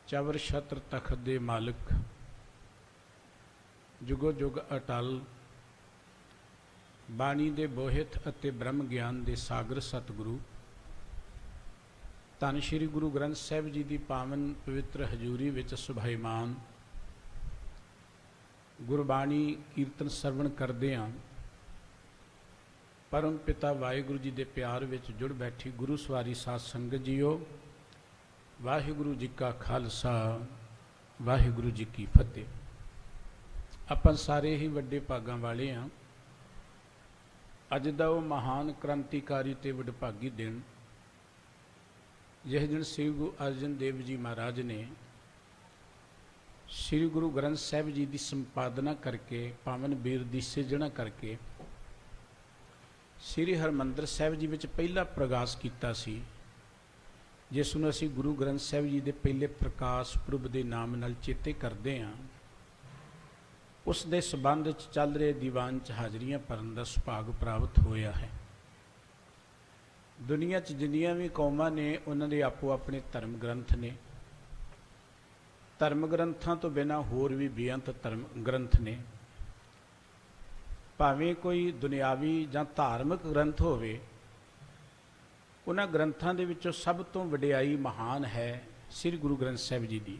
ਚਵਰ ਛਤਰ ਤਖਤ ਦੇ ਮਾਲਕ, ਜੁਗੋ ਜੁਗ ਅਟਲ, ਬਾਣੀ ਦੇ ਬੋਹਿਤ ਅਤੇ ਬ੍ਰਹਮ ਗਿਆਨ ਦੇ ਸਾਗਰ ਸਤਿਗੁਰੂ, ਧੰਨ ਸ਼੍ਰੀ ਗੁਰੂ ਗ੍ਰੰਥ ਸਾਹਿਬ ਜੀ ਦੀ ਪਾਵਨ ਪਵਿੱਤਰ ਹਜ਼ੂਰੀ ਵਿੱਚ ਸੁਭਾਈਮਾਨ ਗੁਰਬਾਣੀ ਕੀਰਤਨ ਸਰਵਣ ਕਰਦੇ ਹਾਂ। ਪਰਮ ਪਿਤਾ ਵਾਹਿਗੁਰੂ ਜੀ ਦੇ ਪਿਆਰ ਵਿੱਚ ਜੁੜ ਬੈਠੀ ਗੁਰੂ ਸਵਾਰੀ ਸਾਧ ਸੰਗਤ ਜੀਓ, ਵਾਹਿਗੁਰੂ ਜੀ ਕਾ ਖਾਲਸਾ, ਵਾਹਿਗੁਰੂ ਜੀ ਕੀ ਫਤਿਹ। ਆਪਾਂ ਸਾਰੇ ਹੀ ਵੱਡੇ ਭਾਗਾਂ ਵਾਲੇ ਹਾਂ। ਅੱਜ ਦਾ ਉਹ ਮਹਾਨ ਕ੍ਰਾਂਤੀਕਾਰੀ ਤੇ ਵਡਭਾਗੀ ਦਿਨ, ਜਿਸ ਦਿਨ ਸ੍ਰੀ ਗੁਰੂ ਅਰਜਨ ਦੇਵ ਜੀ ਮਹਾਰਾਜ ਨੇ ਸ੍ਰੀ ਗੁਰੂ ਗ੍ਰੰਥ ਸਾਹਿਬ ਜੀ ਦੀ ਸੰਪਾਦਨਾ ਕਰਕੇ, ਪਾਵਨ ਬੀਰ ਦੀ ਸਿਰਜਣਾ ਕਰਕੇ ਸ੍ਰੀ ਹਰਿਮੰਦਰ ਸਾਹਿਬ ਜੀ ਵਿੱਚ ਪਹਿਲਾ ਪ੍ਰਗਾਸ ਕੀਤਾ ਸੀ, ਜਿਸ ਨੂੰ ਅਸੀਂ ਗੁਰੂ ਗ੍ਰੰਥ ਸਾਹਿਬ ਜੀ ਦੇ ਪਹਿਲੇ ਪ੍ਰਕਾਸ਼ ਪੁਰਬ ਦੇ ਨਾਮ ਨਾਲ ਚੇਤੇ ਕਰਦੇ ਹਾਂ। ਉਸ ਦੇ ਸੰਬੰਧ ਵਿੱਚ ਚੱਲ ਰਹੇ ਦੀਵਾਨ 'ਚ ਹਾਜ਼ਰੀਆਂ ਭਰਨ ਦਾ ਸੁਭਾਗ ਪ੍ਰਾਪਤ ਹੋਇਆ ਹੈ। ਦੁਨੀਆ 'ਚ ਜਿੰਨੀਆਂ ਵੀ ਕੌਮਾਂ ਨੇ, ਉਹਨਾਂ ਦੇ ਆਪੋ ਆਪਣੇ ਧਰਮ ਗ੍ਰੰਥ ਨੇ। ਧਰਮ ਗ੍ਰੰਥਾਂ ਤੋਂ ਬਿਨਾਂ ਹੋਰ ਵੀ ਬੇਅੰਤ ਧਰਮ ਗ੍ਰੰਥ ਨੇ। ਭਾਵੇਂ ਕੋਈ ਦੁਨਿਆਵੀ ਜਾਂ ਧਾਰਮਿਕ ਗ੍ਰੰਥ ਹੋਵੇ, ਉਹਨਾਂ ਗ੍ਰੰਥਾਂ ਦੇ ਵਿੱਚੋਂ ਸਭ ਤੋਂ ਵਡਿਆਈ ਮਹਾਨ ਹੈ ਸ੍ਰੀ ਗੁਰੂ ਗ੍ਰੰਥ ਸਾਹਿਬ ਜੀ ਦੀ,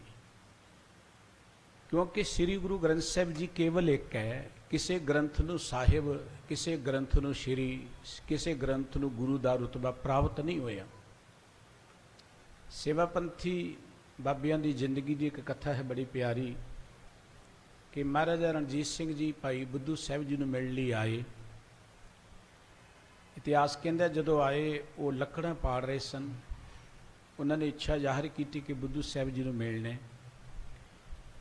ਕਿਉਂਕਿ ਸ੍ਰੀ ਗੁਰੂ ਗ੍ਰੰਥ ਸਾਹਿਬ ਜੀ ਕੇਵਲ ਇੱਕ ਹੈ। ਕਿਸੇ ਗ੍ਰੰਥ ਨੂੰ ਸਾਹਿਬ, ਕਿਸੇ ਗ੍ਰੰਥ ਨੂੰ ਸ਼੍ਰੀ, ਕਿਸੇ ਗ੍ਰੰਥ ਨੂੰ ਗੁਰੂ ਦਾ ਰੁਤਬਾ ਪ੍ਰਾਪਤ ਨਹੀਂ ਹੋਇਆ। ਸੇਵਾਪੰਥੀ ਬਾਬਿਆਂ ਦੀ ਜ਼ਿੰਦਗੀ ਦੀ ਇੱਕ ਕਥਾ ਹੈ ਬੜੀ ਪਿਆਰੀ, ਕਿ ਮਹਾਰਾਜਾ ਰਣਜੀਤ ਸਿੰਘ ਜੀ ਭਾਈ ਬੁੱਧੂ ਸਾਹਿਬ ਜੀ ਨੂੰ ਮਿਲਣ ਲਈ ਆਏ। ਇਤਿਹਾਸ ਕਹਿੰਦਾ ਜਦੋਂ ਆਏ ਉਹ ਲੱਕੜਾਂ ਪਾੜ ਰਹੇ ਸਨ। ਉਹਨਾਂ ਨੇ ਇੱਛਾ ਜ਼ਾਹਰ ਕੀਤੀ ਕਿ ਬੁੱਧੂ ਸਾਹਿਬ ਜੀ ਨੂੰ ਮਿਲਣਾ।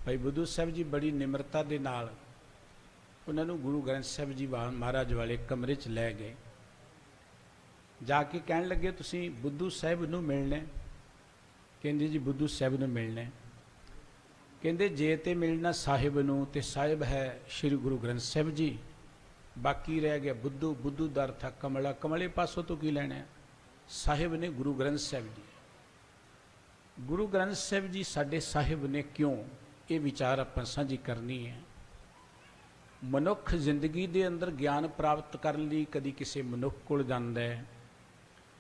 ਭਾਈ ਬੁੱਧੂ ਸਾਹਿਬ ਜੀ ਬੜੀ ਨਿਮਰਤਾ ਦੇ ਨਾਲ ਉਹਨਾਂ ਨੂੰ ਗੁਰੂ ਗ੍ਰੰਥ ਸਾਹਿਬ ਜੀ ਮਹਾਰਾਜ ਵਾਲੇ ਕਮਰੇ 'ਚ ਲੈ ਗਏ। ਜਾ ਕੇ ਕਹਿਣ ਲੱਗੇ, ਤੁਸੀਂ ਬੁੱਧੂ ਸਾਹਿਬ ਨੂੰ ਮਿਲਣਾ? ਕਹਿੰਦੇ ਜੀ ਬੁੱਧੂ ਸਾਹਿਬ ਨੂੰ ਮਿਲਣਾ। ਕਹਿੰਦੇ ਜੇ ਤੇ ਮਿਲਣਾ ਸਾਹਿਬ ਨੂੰ, ਤੇ ਸਾਹਿਬ ਹੈ ਸ਼੍ਰੀ ਗੁਰੂ ਗ੍ਰੰਥ ਸਾਹਿਬ ਜੀ, ਬਾਕੀ ਰਹਿ ਗਿਆ ਬੁੱਧੂ। ਬੁੱਧੂ ਦਾ ਅਰਥ ਹੈ ਕਮਲਾ, ਕਮਲੇ ਪਾਸੋਂ ਤੋਂ ਕੀ ਲੈਣਾ? ਸਾਹਿਬ ਨੇ ਗੁਰੂ ਗ੍ਰੰਥ ਸਾਹਿਬ ਜੀ। ਗੁਰੂ ਗ੍ਰੰਥ ਸਾਹਿਬ ਜੀ ਸਾਡੇ ਸਾਹਿਬ ਨੇ ਕਿਉਂ? ਇਹ ਵਿਚਾਰ ਆਪਾਂ ਸਾਂਝੀ ਕਰਨੀ ਹੈ। ਮਨੁੱਖ ਜ਼ਿੰਦਗੀ ਦੇ ਅੰਦਰ ਗਿਆਨ ਪ੍ਰਾਪਤ ਕਰਨ ਲਈ ਕਦੀ ਕਿਸੇ ਮਨੁੱਖ ਕੋਲ ਜਾਂਦਾ ਹੈ।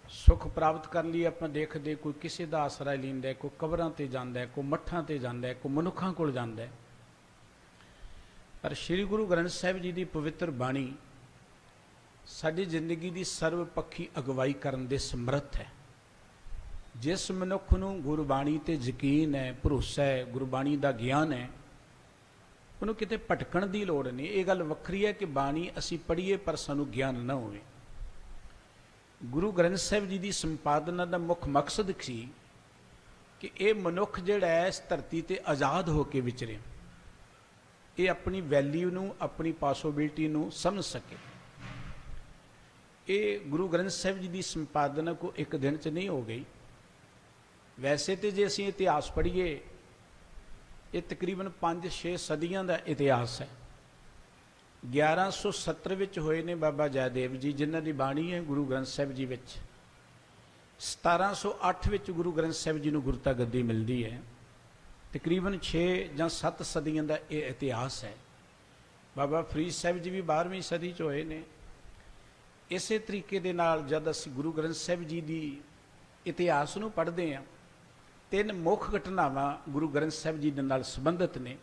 ਸੁੱਖ ਪ੍ਰਾਪਤ ਕਰਨ ਲਈ ਆਪਾਂ ਦੇਖਦੇ ਕੋਈ ਕਿਸੇ ਦਾ ਆਸਰਾ ਲੈਂਦਾ, ਕੋਈ ਕਬਰਾਂ ਤੇ ਜਾਂਦਾ, ਕੋਈ ਮੱਠਾਂ ਤੇ ਜਾਂਦਾ, ਕੋਈ ਮਨੁੱਖਾਂ ਕੋਲ ਜਾਂਦਾ। ਪਰ ਸ਼੍ਰੀ ਗੁਰੂ ਗ੍ਰੰਥ ਸਾਹਿਬ ਜੀ ਦੀ ਪਵਿੱਤਰ ਬਾਣੀ ਸਾਡੀ ਜ਼ਿੰਦਗੀ ਦੀ ਸਰਵ ਪੱਖੀ ਅਗਵਾਈ ਕਰਨ ਦੇ ਸਮਰੱਥ ਹੈ। ਜਿਸ ਮਨੁੱਖ ਨੂੰ ਗੁਰਬਾਣੀ ਤੇ ਯਕੀਨ ਹੈ, ਭਰੋਸਾ ਹੈ, ਗੁਰਬਾਣੀ ਦਾ ਗਿਆਨ ਹੈ, ਉਹਨੂੰ ਕਿਤੇ ਭਟਕਣ ਦੀ ਲੋੜ ਨਹੀਂ। ਇਹ ਗੱਲ ਵੱਖਰੀ ਹੈ ਕਿ ਬਾਣੀ ਅਸੀਂ ਪੜ੍ਹੀਏ ਪਰ ਸਾਨੂੰ ਗਿਆਨ ਨਾ ਹੋਵੇ। ਗੁਰੂ ਗ੍ਰੰਥ ਸਾਹਿਬ ਜੀ ਦੀ ਸੰਪਾਦਨਾ ਦਾ ਮੁੱਖ ਮਕਸਦ ਸੀ ਕਿ ਇਹ ਮਨੁੱਖ ਜਿਹੜਾ ਹੈ ਇਸ ਧਰਤੀ ਤੇ ਆਜ਼ਾਦ ਹੋ ਕੇ ਵਿਚਰੇ, ਇਹ ਆਪਣੀ ਵੈਲਿਊ ਨੂੰ, ਆਪਣੀ ਪੋਸਿਬਿਲਿਟੀ ਨੂੰ ਸਮਝ ਸਕੇ। ਇਹ ਗੁਰੂ ਗ੍ਰੰਥ ਸਾਹਿਬ ਜੀ ਦੀ ਸੰਪਾਦਨਾ ਕੋ ਇੱਕ ਦਿਨ 'ਚ ਨਹੀਂ ਹੋ ਗਈ। ਵੈਸੇ ਤੇ ਜੇ ਅਸੀਂ ਇਤਿਹਾਸ ਪੜ੍ਹੀਏ, ਇਹ ਤਕਰੀਬਨ 5-6 ਸਦੀਆਂ ਦਾ ਇਤਿਹਾਸ ਹੈ। 1170 ਵਿੱਚ ਹੋਏ ਨੇ ਬਾਬਾ ਜੈਦੇਵ ਜੀ, ਜਿਨ੍ਹਾਂ ਦੀ ਬਾਣੀ ਹੈ ਗੁਰੂ ਗ੍ਰੰਥ ਸਾਹਿਬ ਜੀ ਵਿੱਚ। 1708 ਵਿੱਚ ਗੁਰੂ ਗ੍ਰੰਥ ਸਾਹਿਬ ਜੀ ਨੂੰ ਗੁਰਤਾ ਗੱਦੀ ਮਿਲਦੀ ਹੈ। ਤਕਰੀਬਨ 6 ਜਾਂ 7 ਸਦੀਆਂ ਦਾ ਇਹ ਇਤਿਹਾਸ ਹੈ। ਬਾਬਾ ਫਰੀਦ ਸਾਹਿਬ ਜੀ ਵੀ 12ਵੀਂ ਸਦੀ 'ਚ ਹੋਏ ਨੇ। ਇਸੇ ਤਰੀਕੇ ਦੇ ਨਾਲ ਜਦ ਅਸੀਂ ਗੁਰੂ ਗ੍ਰੰਥ ਸਾਹਿਬ ਜੀ ਦੀ ਇਤਿਹਾਸ ਨੂੰ ਪੜ੍ਹਦੇ ਹਾਂ, 3 ਮੁੱਖ ਘਟਨਾਵਾਂ ਗੁਰੂ ਗ੍ਰੰਥ ਸਾਹਿਬ ਜੀ ਦੇ ਨਾਲ ਸੰਬੰਧਿਤ ਨੇ।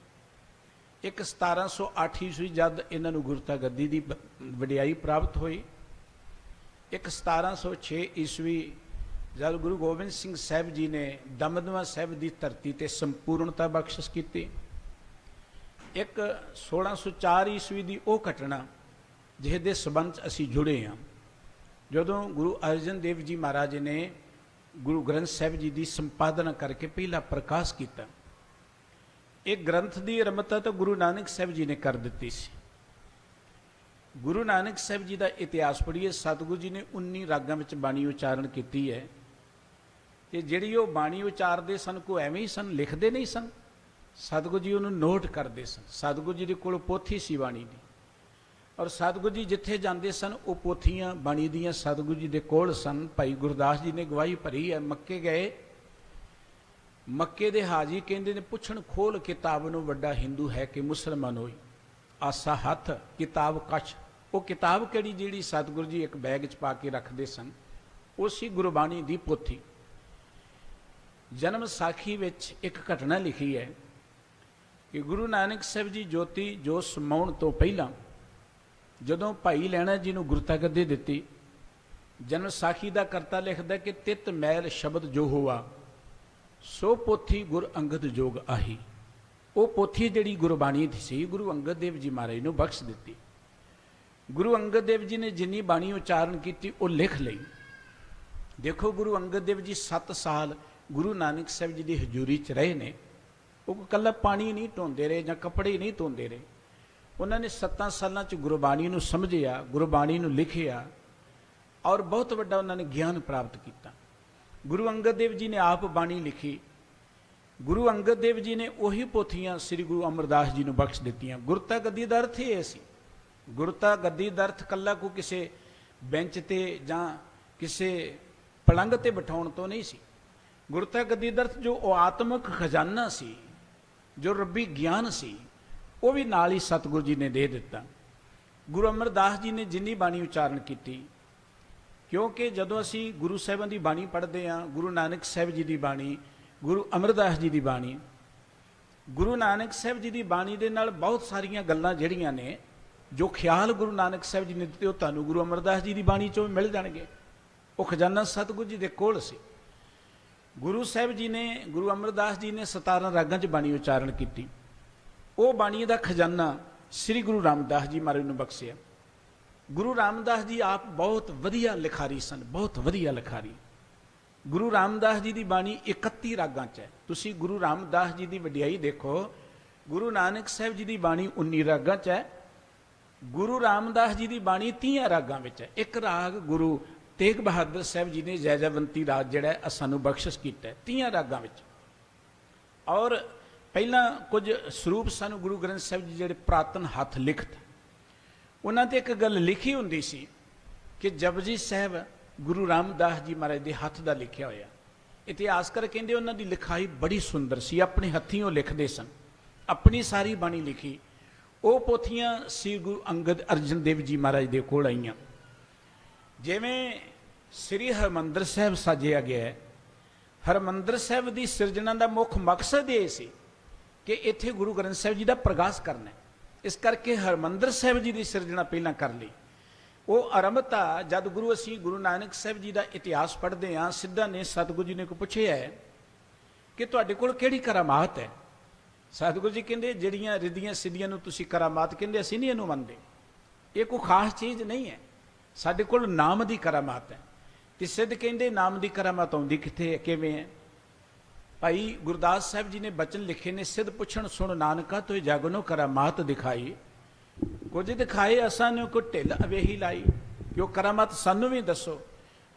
ਇੱਕ 1708 ਈਸਵੀ ਜਦ ਇਹਨਾਂ ਨੂੰ ਗੁਰਤਾ ਗੱਦੀ ਦੀ ਵਡਿਆਈ ਪ੍ਰਾਪਤ ਹੋਈ। ਇੱਕ 1706 ਈਸਵੀ ਜਦ ਗੁਰੂ ਗੋਬਿੰਦ ਸਿੰਘ ਸਾਹਿਬ ਜੀ ਨੇ ਦਮਦਮਾ ਸਾਹਿਬ ਦੀ ਧਰਤੀ ਤੇ ਸੰਪੂਰਨਤਾ ਬਖਸ਼ਿਸ਼ ਕੀਤੀ। ਇੱਕ 1604 ਈਸਵੀ ਦੀ ਉਹ ਘਟਨਾ ਜਿਸ ਦੇ ਸੰਬੰਧ 'ਚ ਅਸੀਂ ਜੁੜੇ ਹਾਂ, ਜਦੋਂ ਗੁਰੂ ਅਰਜਨ ਦੇਵ ਜੀ ਮਹਾਰਾਜ ਨੇ ਗੁਰੂ ਗ੍ਰੰਥ ਸਾਹਿਬ ਜੀ ਦੀ ਸੰਪਾਦਨਾ ਕਰਕੇ ਪਹਿਲਾ ਪ੍ਰਕਾਸ਼ ਕੀਤਾ। ਇਹ ਗ੍ਰੰਥ ਦੀ ਆਰੰਭਤਾ ਤਾਂ ਗੁਰੂ ਨਾਨਕ ਸਾਹਿਬ ਜੀ ਨੇ ਕਰ ਦਿੱਤੀ ਸੀ। ਗੁਰੂ ਨਾਨਕ ਸਾਹਿਬ ਜੀ ਦਾ ਇਤਿਹਾਸ ਪੜ੍ਹੀਏ, ਸਤਿਗੁਰੂ ਜੀ ਨੇ 19 ਰਾਗਾਂ ਵਿੱਚ ਬਾਣੀ ਉਚਾਰਨ ਕੀਤੀ ਹੈ। ਤੇ ਜਿਹੜੀ ਉਹ ਬਾਣੀ ਉਚਾਰਦੇ ਸਨ, ਕੋਈ ਐਵੇਂ ਹੀ ਸਨ, ਲਿਖਦੇ ਨਹੀਂ ਸਨ। ਸਤਿਗੁਰੂ ਜੀ ਉਹਨੂੰ ਨੋਟ ਕਰਦੇ ਸਨ। ਸਤਿਗੁਰੂ ਜੀ ਦੇ ਕੋਲ ਪੋਥੀ ਸੀ ਬਾਣੀ ਦੀ, ਔਰ ਸਤਿਗੁਰੂ ਜੀ ਜਿੱਥੇ ਜਾਂਦੇ ਸਨ ਉਹ ਪੋਥੀਆਂ ਬਾਣੀ ਦੀਆਂ ਸਤਿਗੁਰੂ ਜੀ ਦੇ ਕੋਲ ਸਨ। ਭਾਈ ਗੁਰਦਾਸ ਜੀ ਨੇ ਗਵਾਹੀ ਭਰੀ ਹੈ, ਮੱਕੇ ਗਏ मक्के दे हाजी कहते ने पुछण खोल किताब नूं वड्डा हिंदू है कि मुसलमान होई, आसा हथ किताब कछ। वो किताब किहड़ी जिहड़ी सतगुरु जी एक बैग च पा के रखते सन, उसी गुरबाणी दी पोथी। जन्म साखी विच एक घटना लिखी है कि गुरु नानक साहब जी ज्योति जो समाउण तो पहला जदों भाई लैणा जी नूं गुरता गद्दी दित्ती, जन्म साखी दा करता लिखदा कि तित मैल शब्द जो हुआ सो पोथी गुर अंगद जोग आही। वो पोथी जिहड़ी गुरबाणी सी गुरु अंगद देव जी महाराज नूं बख्श दित्ती। गुरु अंगद देव जी ने जिन्नी बाणी उचारण की वो लिख लई। देखो गुरु अंगद देव जी 7 साल गुरु नानक साहब जी की हजूरी च रहे ने। वो कल्ला पानी नहीं ढोंदे रहे जां कपड़े नहीं धोंदे रहे। उन्होंने 7 सालों च गुरबाणी नूं समझिया, गुरबाणी नूं लिखिया और बहुत वड्डा उन्होंने ज्ञान प्राप्त किया। गुरु अंगद देव जी ने आप बाणी लिखी। गुरु अंगद देव जी ने उही पोथियां श्री गुरु अमरदास जी नूं बख्श दित्तियां। गुरता गद्दी दा अर्थ ये सी, गुरता गद्दी दा अर्थ कल्ला को किसी बेंच ते जां किसी पलंग ते बिठाउण तो नहीं सी। गुरता गद्दी दा अर्थ जो आत्मक खजाना सी, जो रब्बी ज्ञान सी, वो भी नाल ही सतगुरु जी ने दे दिता। गुरु अमरदास जी ने जिन्नी बाणी उचारण की, क्योंकि जदों असी गुरु साहिबां दी बाणी पढ़ते हैं, गुरु नानक साहब जी की बाणी, गुरु अमरदास जी की बाणी, गुरु नानक साहब जी की बाणी दे नाल बहुत सारियां गल्लां जिहड़ियां ने जो ख्याल गुरु नानक साहब जी ने दिते, तुहानूं गुरु अमरदास जी की बाणी चों मिल जाणगे। वो खजाना सतगुरु जी दे कोल सी। गुरु साहब जी ने, गुरु अमरदास जी ने 17 रागां च बाणी उचारण की। वो बाणी दा खजाना श्री गुरु रामदास जी महाराज नूं बख्शिया। गुरु रामदास जी आप बहुत वधिया लिखारी सन, बहुत वधिया लिखारी। गुरु रामदास जी की बाणी 31 रागां च है। तुसी गुरु रामदास जी की वडियाई देखो। गुरु नानक साहब जी की बाणी 19 रागां च है। गुरु रामदास जी की बाणी 30 रागां विच है। एक राग गुरु तेग बहादुर साहब जी ने जैजवंती राग जिहड़ा है सानूं बख्शिश कीता है 30 रागां विच। और पहला कुछ सरूप सानूं गुरु ग्रंथ साहब जी जिहड़े पुरातन हथ लिखत, उन्हां ते एक गल लिखी हुंदी सी कि जपजी साहब गुरु रामदास जी महाराज के हथ का लिखिया होया। इतिहासकार कहते उन्हां दी लिखाई बड़ी सुंदर सी, अपने हत्थीं वो लिखते सन, अपनी सारी बाणी लिखी। वो पोथियां श्री गुरु अंगद अर्जन देव जी महाराज के कोल आईयां। जिवें श्री हरमंदर साहब साजिया गया है, हरमंदर साहब की सिरजना का मुख मकसद ये सी कि इत्थे गुरु ग्रंथ साहब जी का प्रकाश करना है। इस करके हरमंदर साहब जी की सिरजना पहला कर ली। वो आरंभता जब गुरु असी गुरु नानक साहब जी का इतिहास पढ़ते हैं, सिद्धा ने सतगुरु जी ने को पूछे है कि तुहाडे कोल किहड़ी करामात है। सतगुरु जी कहते जिहड़ियां रिद्धियां सिद्धियां नूं तुसीं करामात कहंदे, असीं नहीं इहनूं मनदे, ये कोई खास चीज़ नहीं है। साडे कोल नाम की करामात है। ते सिद्ध कहंदे नाम की करामात आउंदी कित्थे है, किवें है। भाई गुरदास साहब जी ने बचन लिखे ने, सिद्ध पुछण सुन नानका तो जग नूं करामात दिखाई, कुछ दिखाए असां ने को ढिल अवेही लाई। कि करामात सानू भी दसो।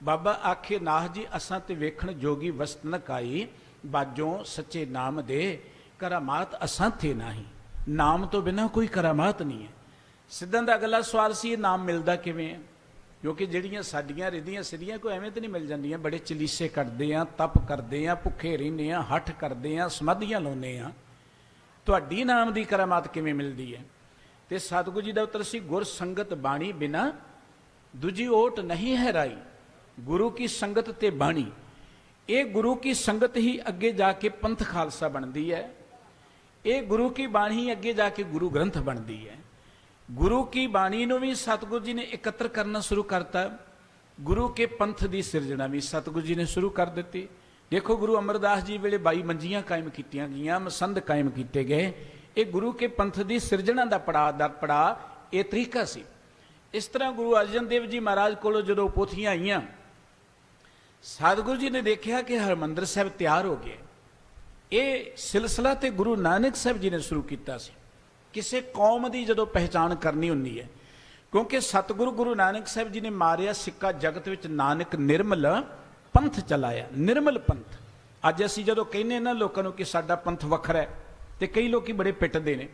बाबा आखे नाह जी असां ते वेखण जोगी वस्त न काई, बाजों सच्चे नाम दे करामात असां थे नाही। नाम तो बिना कोई करामात नहीं है। सिद्धां दा अगला सवाल सी नाम मिलदा किवें, क्योंकि जिहड़ियां साडियां रिद्धियां सिद्धियां कोई एवें तो नहीं मिल जांदियां। बड़े चलीसे करते हैं, तप करते हैं, भुखे रहिंदे हैं, हठ करते हैं, समाधियां लाउने हैं, तुहाडी नाम की करामात किवें मिलदी है। ते सतगुरु जी का उत्तर सी गुर संगत बाणी बिना दूजी ओट नहीं है राई। गुरु की संगत ते बाणी, ये गुरु की संगत ही अगे जाके पंथ खालसा बनती है। ये गुरु की बाणी ही अगे जाके गुरु ग्रंथ बनती है। गुरु की बाणी नूं भी सतगुरु जी ने एकत्र करना शुरू करता। गुरु के पंथ की सिरजना भी सतगुरु जी ने शुरू कर दी। देखो गुरु अमरदास जी वेले 22 मंजियां कायम कीतियां गईयां, मसंद कायम किए गए। ये गुरु के पंथ की सिरजना का पड़ा ये तरीका सी। इस तरह गुरु अर्जन देव जी महाराज को जो पोथियां आईयां, सतगुरु जी ने देखा कि हरमंदर साहब तैयार हो गए। ये सिलसिला तो गुरु नानक साहब जी ने शुरू किया सी। किसी कौम की जो पहचान करनी होंगी है, क्योंकि सतगुरु गुरु नानक साहब जी ने मारिया सिक्का जगत विच नानक निर्मल पंथ चलाया। निर्मल पंथ। अज असीं जदों कहने ना लोगों को कि साडा पंथ वखरा है, तो कई लोग बड़े पिटते हैं,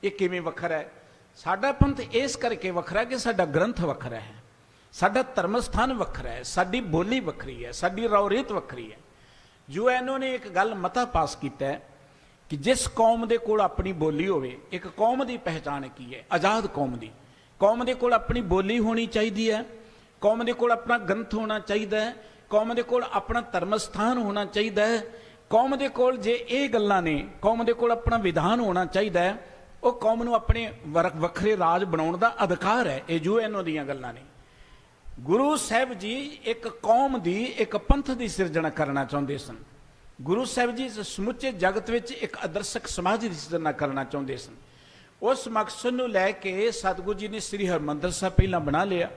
ये किवें वखरा है। साडा पंथ इस करके वखरा कि साडा ग्रंथ वखरा है, साडा धर्म स्थान वखरा है, साडी बोली वखरी है, साडी रौ रीत वखरी है। UN ने एक गल मता पास किया है कि जिस कौम दे कोल अपनी बोली होवे, एक कौम की पहचान की है, आज़ाद कौम दे कोल अपनी बोली होनी चाहिए है, कौम दे कोल अपना ग्रंथ होना चाहिए है, कौम दे कोल अपना धर्म स्थान होना चाहिए है, कौम दे कोल जे ये गल्लां ने, कौम दे कोल अपना विधान होना चाहिए है, वो कौम नूं अपने वखरे राज बनाउण दा अधिकार है। ये UN दीयां गल्लां ने। गुरु साहब जी एक कौम दी, एक पंथ की सिरजना करना चाहते सन। गुरु साहब जी समुचे जगत में एक आदर्शक समाज की सिरजना करना चाहते सन। उस मकसद नूं लैके सतगुरु जी ने श्री हरमंदर साहब पहला बना लिया,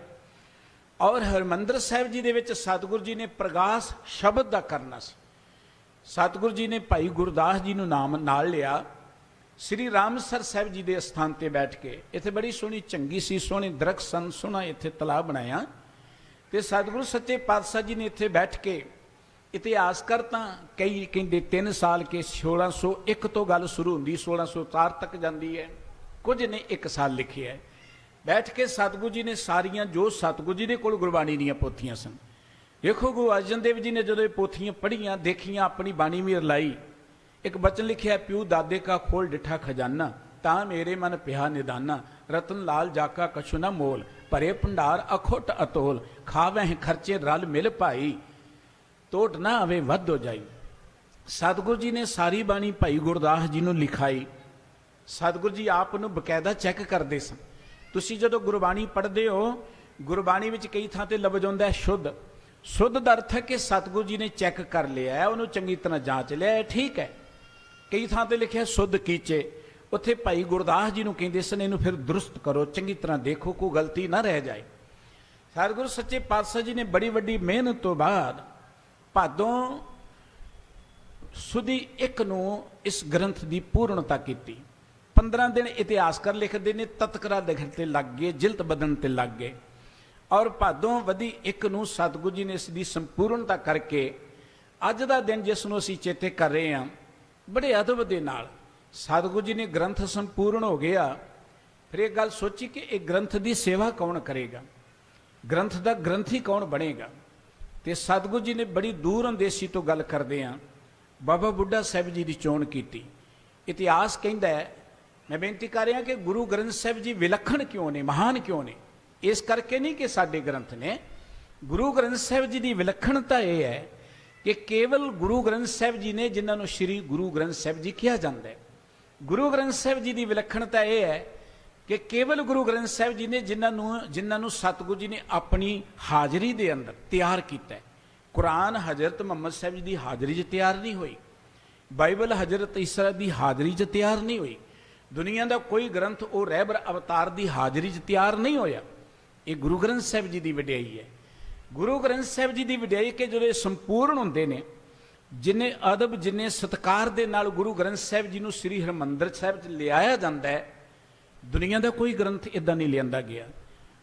और हरमंदर साहब जी दे विच सतगुरु जी ने प्रकाश शब्द का करना सी। सतगुरु जी ने भाई गुरदास जी नूं नाम नाल लिया। श्री रामसर साहब जी के स्थान पर बैठ के, इत्थे बड़ी सोहनी चंगी सी, सोहने दरख्त सन, सोहना इत्थे तलाब बनाया, तो सतगुरु सच्चे पातशाह जी ने इत्थे बैठ के इतिहासकार तां कई कहंदे 3 साल के 1601 तो गल शुरू होंदी 1604 तक जाती है, कुछ ने 1 साल लिखे है। बैठ के सतगुरु जी ने सारियां जो सतगुरु जी के कोल गुरबाणी दीयां पोथियां सन, देखो गुरु अर्जन देव जी ने जो पोथियां पढ़ियां देखियां, अपनी बाणी भी रलाई, एक बचन लिखिया, प्यू दादे का खोल डिठा खजाना, ता मेरे मन पिया निदाना, रतन लाल जाका कछु न मोल, भरे भंडार अखुट अतोल, खावे खर्चे रल मिल पाई, टोट ना आवे वध हो जाई। सतगुरु जी ने सारी बाणी भाई गुरदास जी नूं लिखाई। सतगुरु जी आप नूं बकायदा चैक करते सन। तुसीं जदों गुरबाणी पढ़दे हो, गुरबाणी विच कई थां ते लफ्ज़ आउंदा है शुद्ध। शुद्ध दा अर्थ है कि सतगुरु जी ने चैक कर लिया है, उन्होंने चंगी तरह जांच लिया है, ठीक है। कई थां ते लिखिया शुद्ध कीचे, उत्थे भाई गुरदास जी नूं कहंदे सन इहनूं फिर दुरुस्त करो, चंगी तरह देखो कोई गलती ना रह जाए। सतगुरु सच्चे पातशाह जी ने बड़ी वड्डी मेहनत तो बाद भादों सुदी 1 नूं इस ग्रंथ की पूर्णता की। 15 दिन इतिहासकार लिखते हैं, तत्करा लिखते लग गए, जिल्त बदन ते लग गए, और भादों वधी 1 नूं सतगुरु जी ने इसकी संपूर्णता करके अज का दिन जिसनों असीं चेते कर रहे हैं, बड़े अदब दे नाल सतगुरु जी ने ग्रंथ संपूर्ण हो गया। फिर एक गल सोची कि एक ग्रंथ की सेवा कौन करेगा, ग्रंथ का ग्रंथी कौन बनेगा। तो सतगुरु जी ने बड़ी दूर अंदेशी तो गल करदे हैं बाबा बुढ़ा साहब जी की चोण की। इतिहास कहता है, मैं बेनती कर रहा कि गुरु ग्रंथ साहब जी विलखण क्यों ने, महान क्यों ने, इस करके नहीं कि साडे ग्रंथ ने। गुरु ग्रंथ साहब जी की विलखणता यह है कि केवल गुरु ग्रंथ साहब जी ने जिन्होंने श्री गुरु ग्रंथ साहब जी कहा जाता है। गुरु ग्रंथ साहब जी की विलखणता यह है कि केवल गुरु ग्रंथ साहब जी ने जिन्होंने सतगुरु जी ने अपनी हाजरी के अंदर तैयार किया है। कुरान हजरत मुहम्मद साहब जी की हाजरी च तैयार नहीं हुई, बाइबल हजरत ईसा की हाजरी च तैयार नहीं हुई, दुनिया का कोई ग्रंथ वो रहबर अवतार की हाजरी च तैयार नहीं होया। ये गुरु ग्रंथ साहब जी की वडियाई है। गुरु ग्रंथ साहब जी की वडियाई के जो संपूर्ण होंगे ने, जिन्हें अदब जिन्हें सत्कार दे नाल गुरु ग्रंथ साहब जी को श्री हरमंदर साहब लियाया जाता है, दुनिया का कोई ग्रंथ इदा नहीं लिया गया।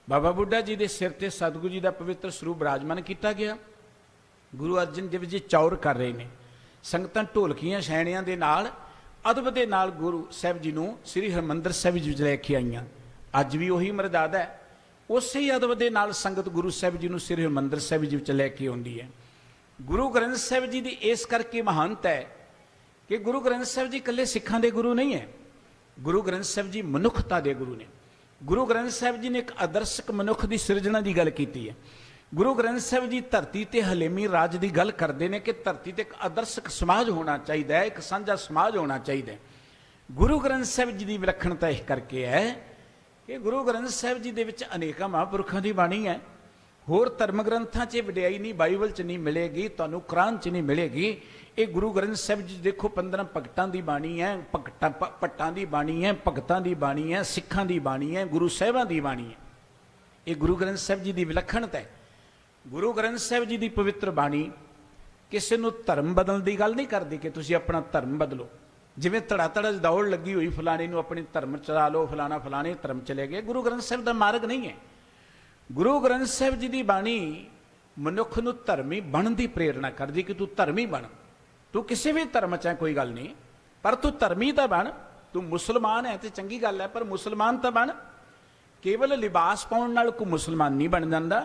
बाबा बुढ़ा जी के सिर से सतगुरु जी का पवित्र स्वरूप विराजमान किया गया। गुरु अर्जन देव जी चौर कर रहे हैं, संगतां ढोलकियां छैणियां दे नाल अदब के नाल गुरु साहब जी को श्री हरमंदर साहब जी लैके आईयां। अज भी उही मर्यादा है, उस ही अदब के नाल संगत गुरु साहब जी को श्री हरमंदर साहब जी लैके आउंदी है। गुरु ग्रंथ साहब जी की इस करके महानता है कि गुरु ग्रंथ साहब जी कल्ले सिखां दे गुरु नहीं है, गुरु ग्रंथ साहब जी मनुखता दे गुरु ने। गुरु ग्रंथ साहब जी ने एक आदर्शक मनुख की सिरजना की गल की है। गुरु ग्रंथ साहब जी धरती ते हलेमी राज की गल करते हैं कि धरती ते एक आदर्शक समाज होना चाहिए, एक साझा समाज होना चाहिए। गुरु ग्रंथ साहब जी की विलक्षणता इस करके है कि गुरु ग्रंथ साहब जी के अनेकों महापुरखों की बाणी है। होर धर्म ग्रंथों से वडियाई नहीं, बाइबल च नहीं मिलेगी, तुहानूं कुरान च नहीं मिलेगी। ये गुरु ग्रंथ साहब जी देखो 15 भगतां की बाणी है, भट्टां की बाणी है, भगतां की बाणी है, सिखां की बाणी है, गुरु साहिबां की बाणी है। ये गुरु ग्रंथ साहब जी की विलक्षणता है। गुरु ग्रंथ साहब जी की पवित्र बाणी किसी को धर्म बदलने की गल नहीं करती कि तुसीं अपना धर्म बदलो। जिवें धड़ा दौड़ लगी हुई फलाने को अपने धर्म चला लो, फलाना फलाने धर्म चले गए। गुरु ग्रंथ साहब का मार्ग नहीं है। गुरु ग्रंथ साहब जी की बाणी मनुख नूं धर्मी बनने की प्रेरणा करती कि तू धर्मी बन, तू किसी भी धर्म च है कोई गल नहीं, पर तू धर्मी तो बन। तू मुसलमान है तो चंगी गल है, पर मुसलमान तो बन। केवल लिबास पाउण नाल कोई मुसलमान नहीं बन जाता,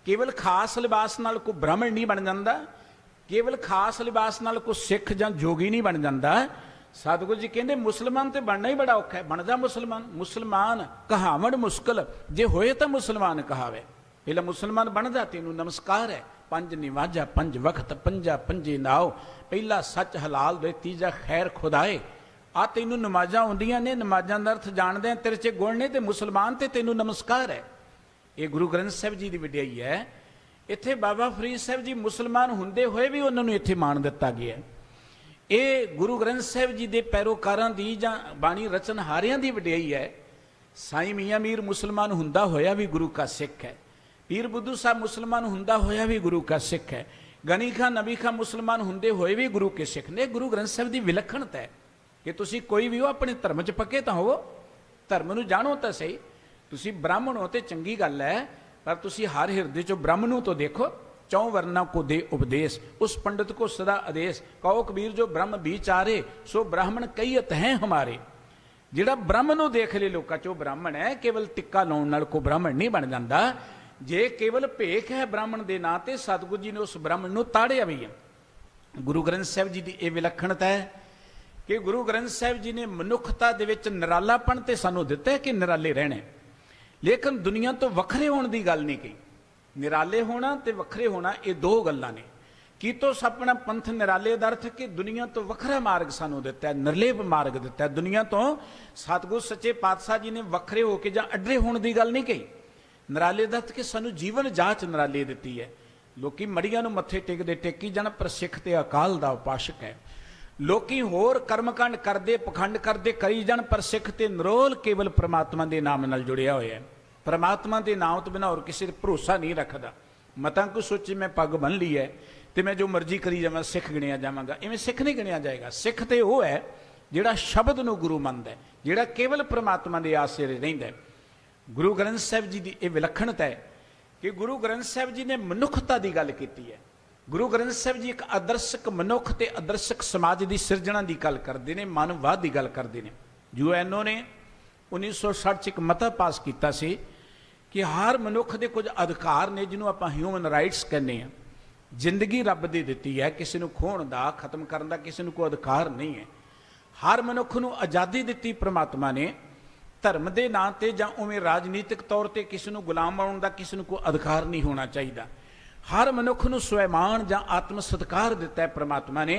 केवल खास लिबास नाल कोई ब्राह्मण नहीं बन जाता, केवल खास लिबास नाल कोई सिख जां जोगी नहीं बन जाता। सतगुरु जी कहते मुसलमान तो बनना ही बड़ा औखा है। बन जा मुसलमान, मुसलमान कहावण मुश्किल, जे होए तो मुसलमान कहावे। पहला मुसलमान बन जा, तेनू नमस्कार है। पंज निवाजा पंज वक्त पंजा पंजे नाओ, पहला सच हलाल दे, तीजा खैर खुदाए। आ तेनू नमाजा आउंदियां ने, नमाजां दा अर्थ जाणदे, तेरे च गुण ने, ते मुसलमान ते तेनू नमस्कार है। ये गुरु ग्रंथ साहिब जी की वडियाई है। इत्थे बाबा फरीद साहिब जी मुसलमान हुंदे होए भी उन्होंने इत्थे मान दिता गया है। ये गुरु ग्रंथ साहिब जी के पैरोकारां दी जां बाणी रचनहारियां दी वडियाई है। साईं मियाँ मीर मुसलमान हुंदा होया भी गुरु का सिख है। पीर बुद्धू साहब मुसलमान हुंदा होया भी गुरु का सिख है। गनी खां नबी खां मुसलमान हुंदे होए भी गुरु के सिख ने। गुरु ग्रंथ साहिब की विलक्षणता है कि तुसी कोई भी हो अपने धर्म च पक्के तो होवो, धर्म नूं जाणो तो सही। तुसी ब्राह्मण हो तो चंगी गल है, पर तुसी हर हिरदे चो ब्रह्म नूं तो देखो। चौं वर्णा को दे उपदेश, उस पंडित को सदा आदेश। कहो कबीर जो ब्रह्म विचारे, सो ब्राह्मण कईयत हैं हमारे। जिहड़ा ब्रह्म नूं देख ले लोकां चो ब्राह्मण है। केवल टिक्का लाउण नाल कोई ब्राह्मण नहीं बन जाता। जे केवल भेख है ब्राह्मण के नां ते, सतगुरु जी ने उस ब्राह्मण नूं ताड़िया भी है। गुरु ग्रंथ साहिब जी की यह विलक्षणता है कि गुरु ग्रंथ साहिब जी ने मनुखता दे विच निरालापन ते सानूं दिता है कि निराले रहने, लेकिन दुनिया तो वखरे होने की गल नहीं कही। निराले होना ते वखरे होना ये दो गल्लां ने। की तो अपना पंथ निराले दा अर्थ कि दुनिया तो वखरा मार्ग सानू दिता है, निर्लेप मार्ग दिता है। दुनिया तो सतगुरु सच्चे पातशाह जी ने वखरे होके जां अड्रे होने की गल नहीं कही। निराले दा अर्थ कि सानू जीवन जाच निराले दिती है। लोकी मड़ियां नूं मत्थे टेकदे टेकी जाण, पर सिख ते अकाल दा उपासक है। लोकी होर कर्मकांड करदे पखंड करदे करी जाण, पर सिख ते निरोल केवल परमात्मा के नाम नाल जुड़िया होया है। परमात्मा के नाम तो बिना और किसी भरोसा नहीं रखता। मतां को सोचे मैं पग बन ली है तो मैं जो मर्जी करी जावां सिख गिणिया जावांगा, इवें सिख नहीं गिणिया जाएगा। सिख तो वह है जिहड़ा शब्द नूं गुरु मनदा है, जिहड़ा केवल परमात्मा के आसरे रहिंदा है। गुरु ग्रंथ साहिब जी की यह विलक्षणता है कि गुरु ग्रंथ साहिब जी ने मनुखता की गल की है। गुरु ग्रंथ साहिब जी एक आदर्शक मनुख ते आदर्शक समाज की सिरजना की गल करते हैं, मानववाद की गल करते हैं। UN ने 1960 एक मता पास किया सी कि हर मनुख के कुछ अधिकार ने जिन्होंने आप ह्यूमन राइट्स कहने हैं। जिंदगी रब ने दी है, किसी को खोण का खत्म करने का किसी को कोई अधिकार नहीं है। हर मनुख को आज़ादी दी परमात्मा ने। धर्म के नां ते जां उवें राजनीतिक तौर पर किसी को गुलाम बनाने का किसी को कोई अधिकार नहीं होना चाहिए। हर मनुख को स्वैमान जां आत्म सत्कार दिता है परमात्मा ने।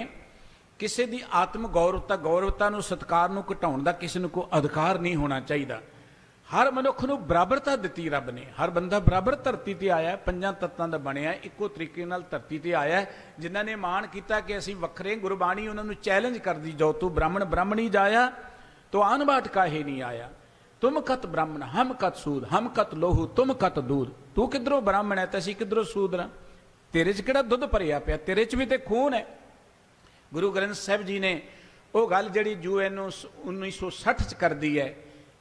किसी की आत्म गौरवता सत्कार नूं घटाउण दा किसी को कोई अधिकार नहीं होना चाहिए। हर मनुख को बराबरता दी रब ने। हर बंदा बराबर धरती पर आया, पंजां तत्तां दा बनिया, इक्को तरीके नाल धरती पर आया। जिन्हां ने मान किया कि असीं वखरे, गुरबाणी उन्होंने चैलेंज कर दी, जो तू ब्राह्मण ब्राह्मणी जाया तो आन बाट काहे नहीं आया। तुम कत ब्राह्मण हम कत सूद, हम कत लोहू तुम कत दूध। तू किधरों ब्राह्मण है तो असीं किधरों सूद रहां। तेरे च किहड़ा दुध भरिया पिया, तेरे च भी तो खून है। गुरु ग्रंथ साहिब जी ने वो गल जिहड़ी UN 1960 च कर दी है,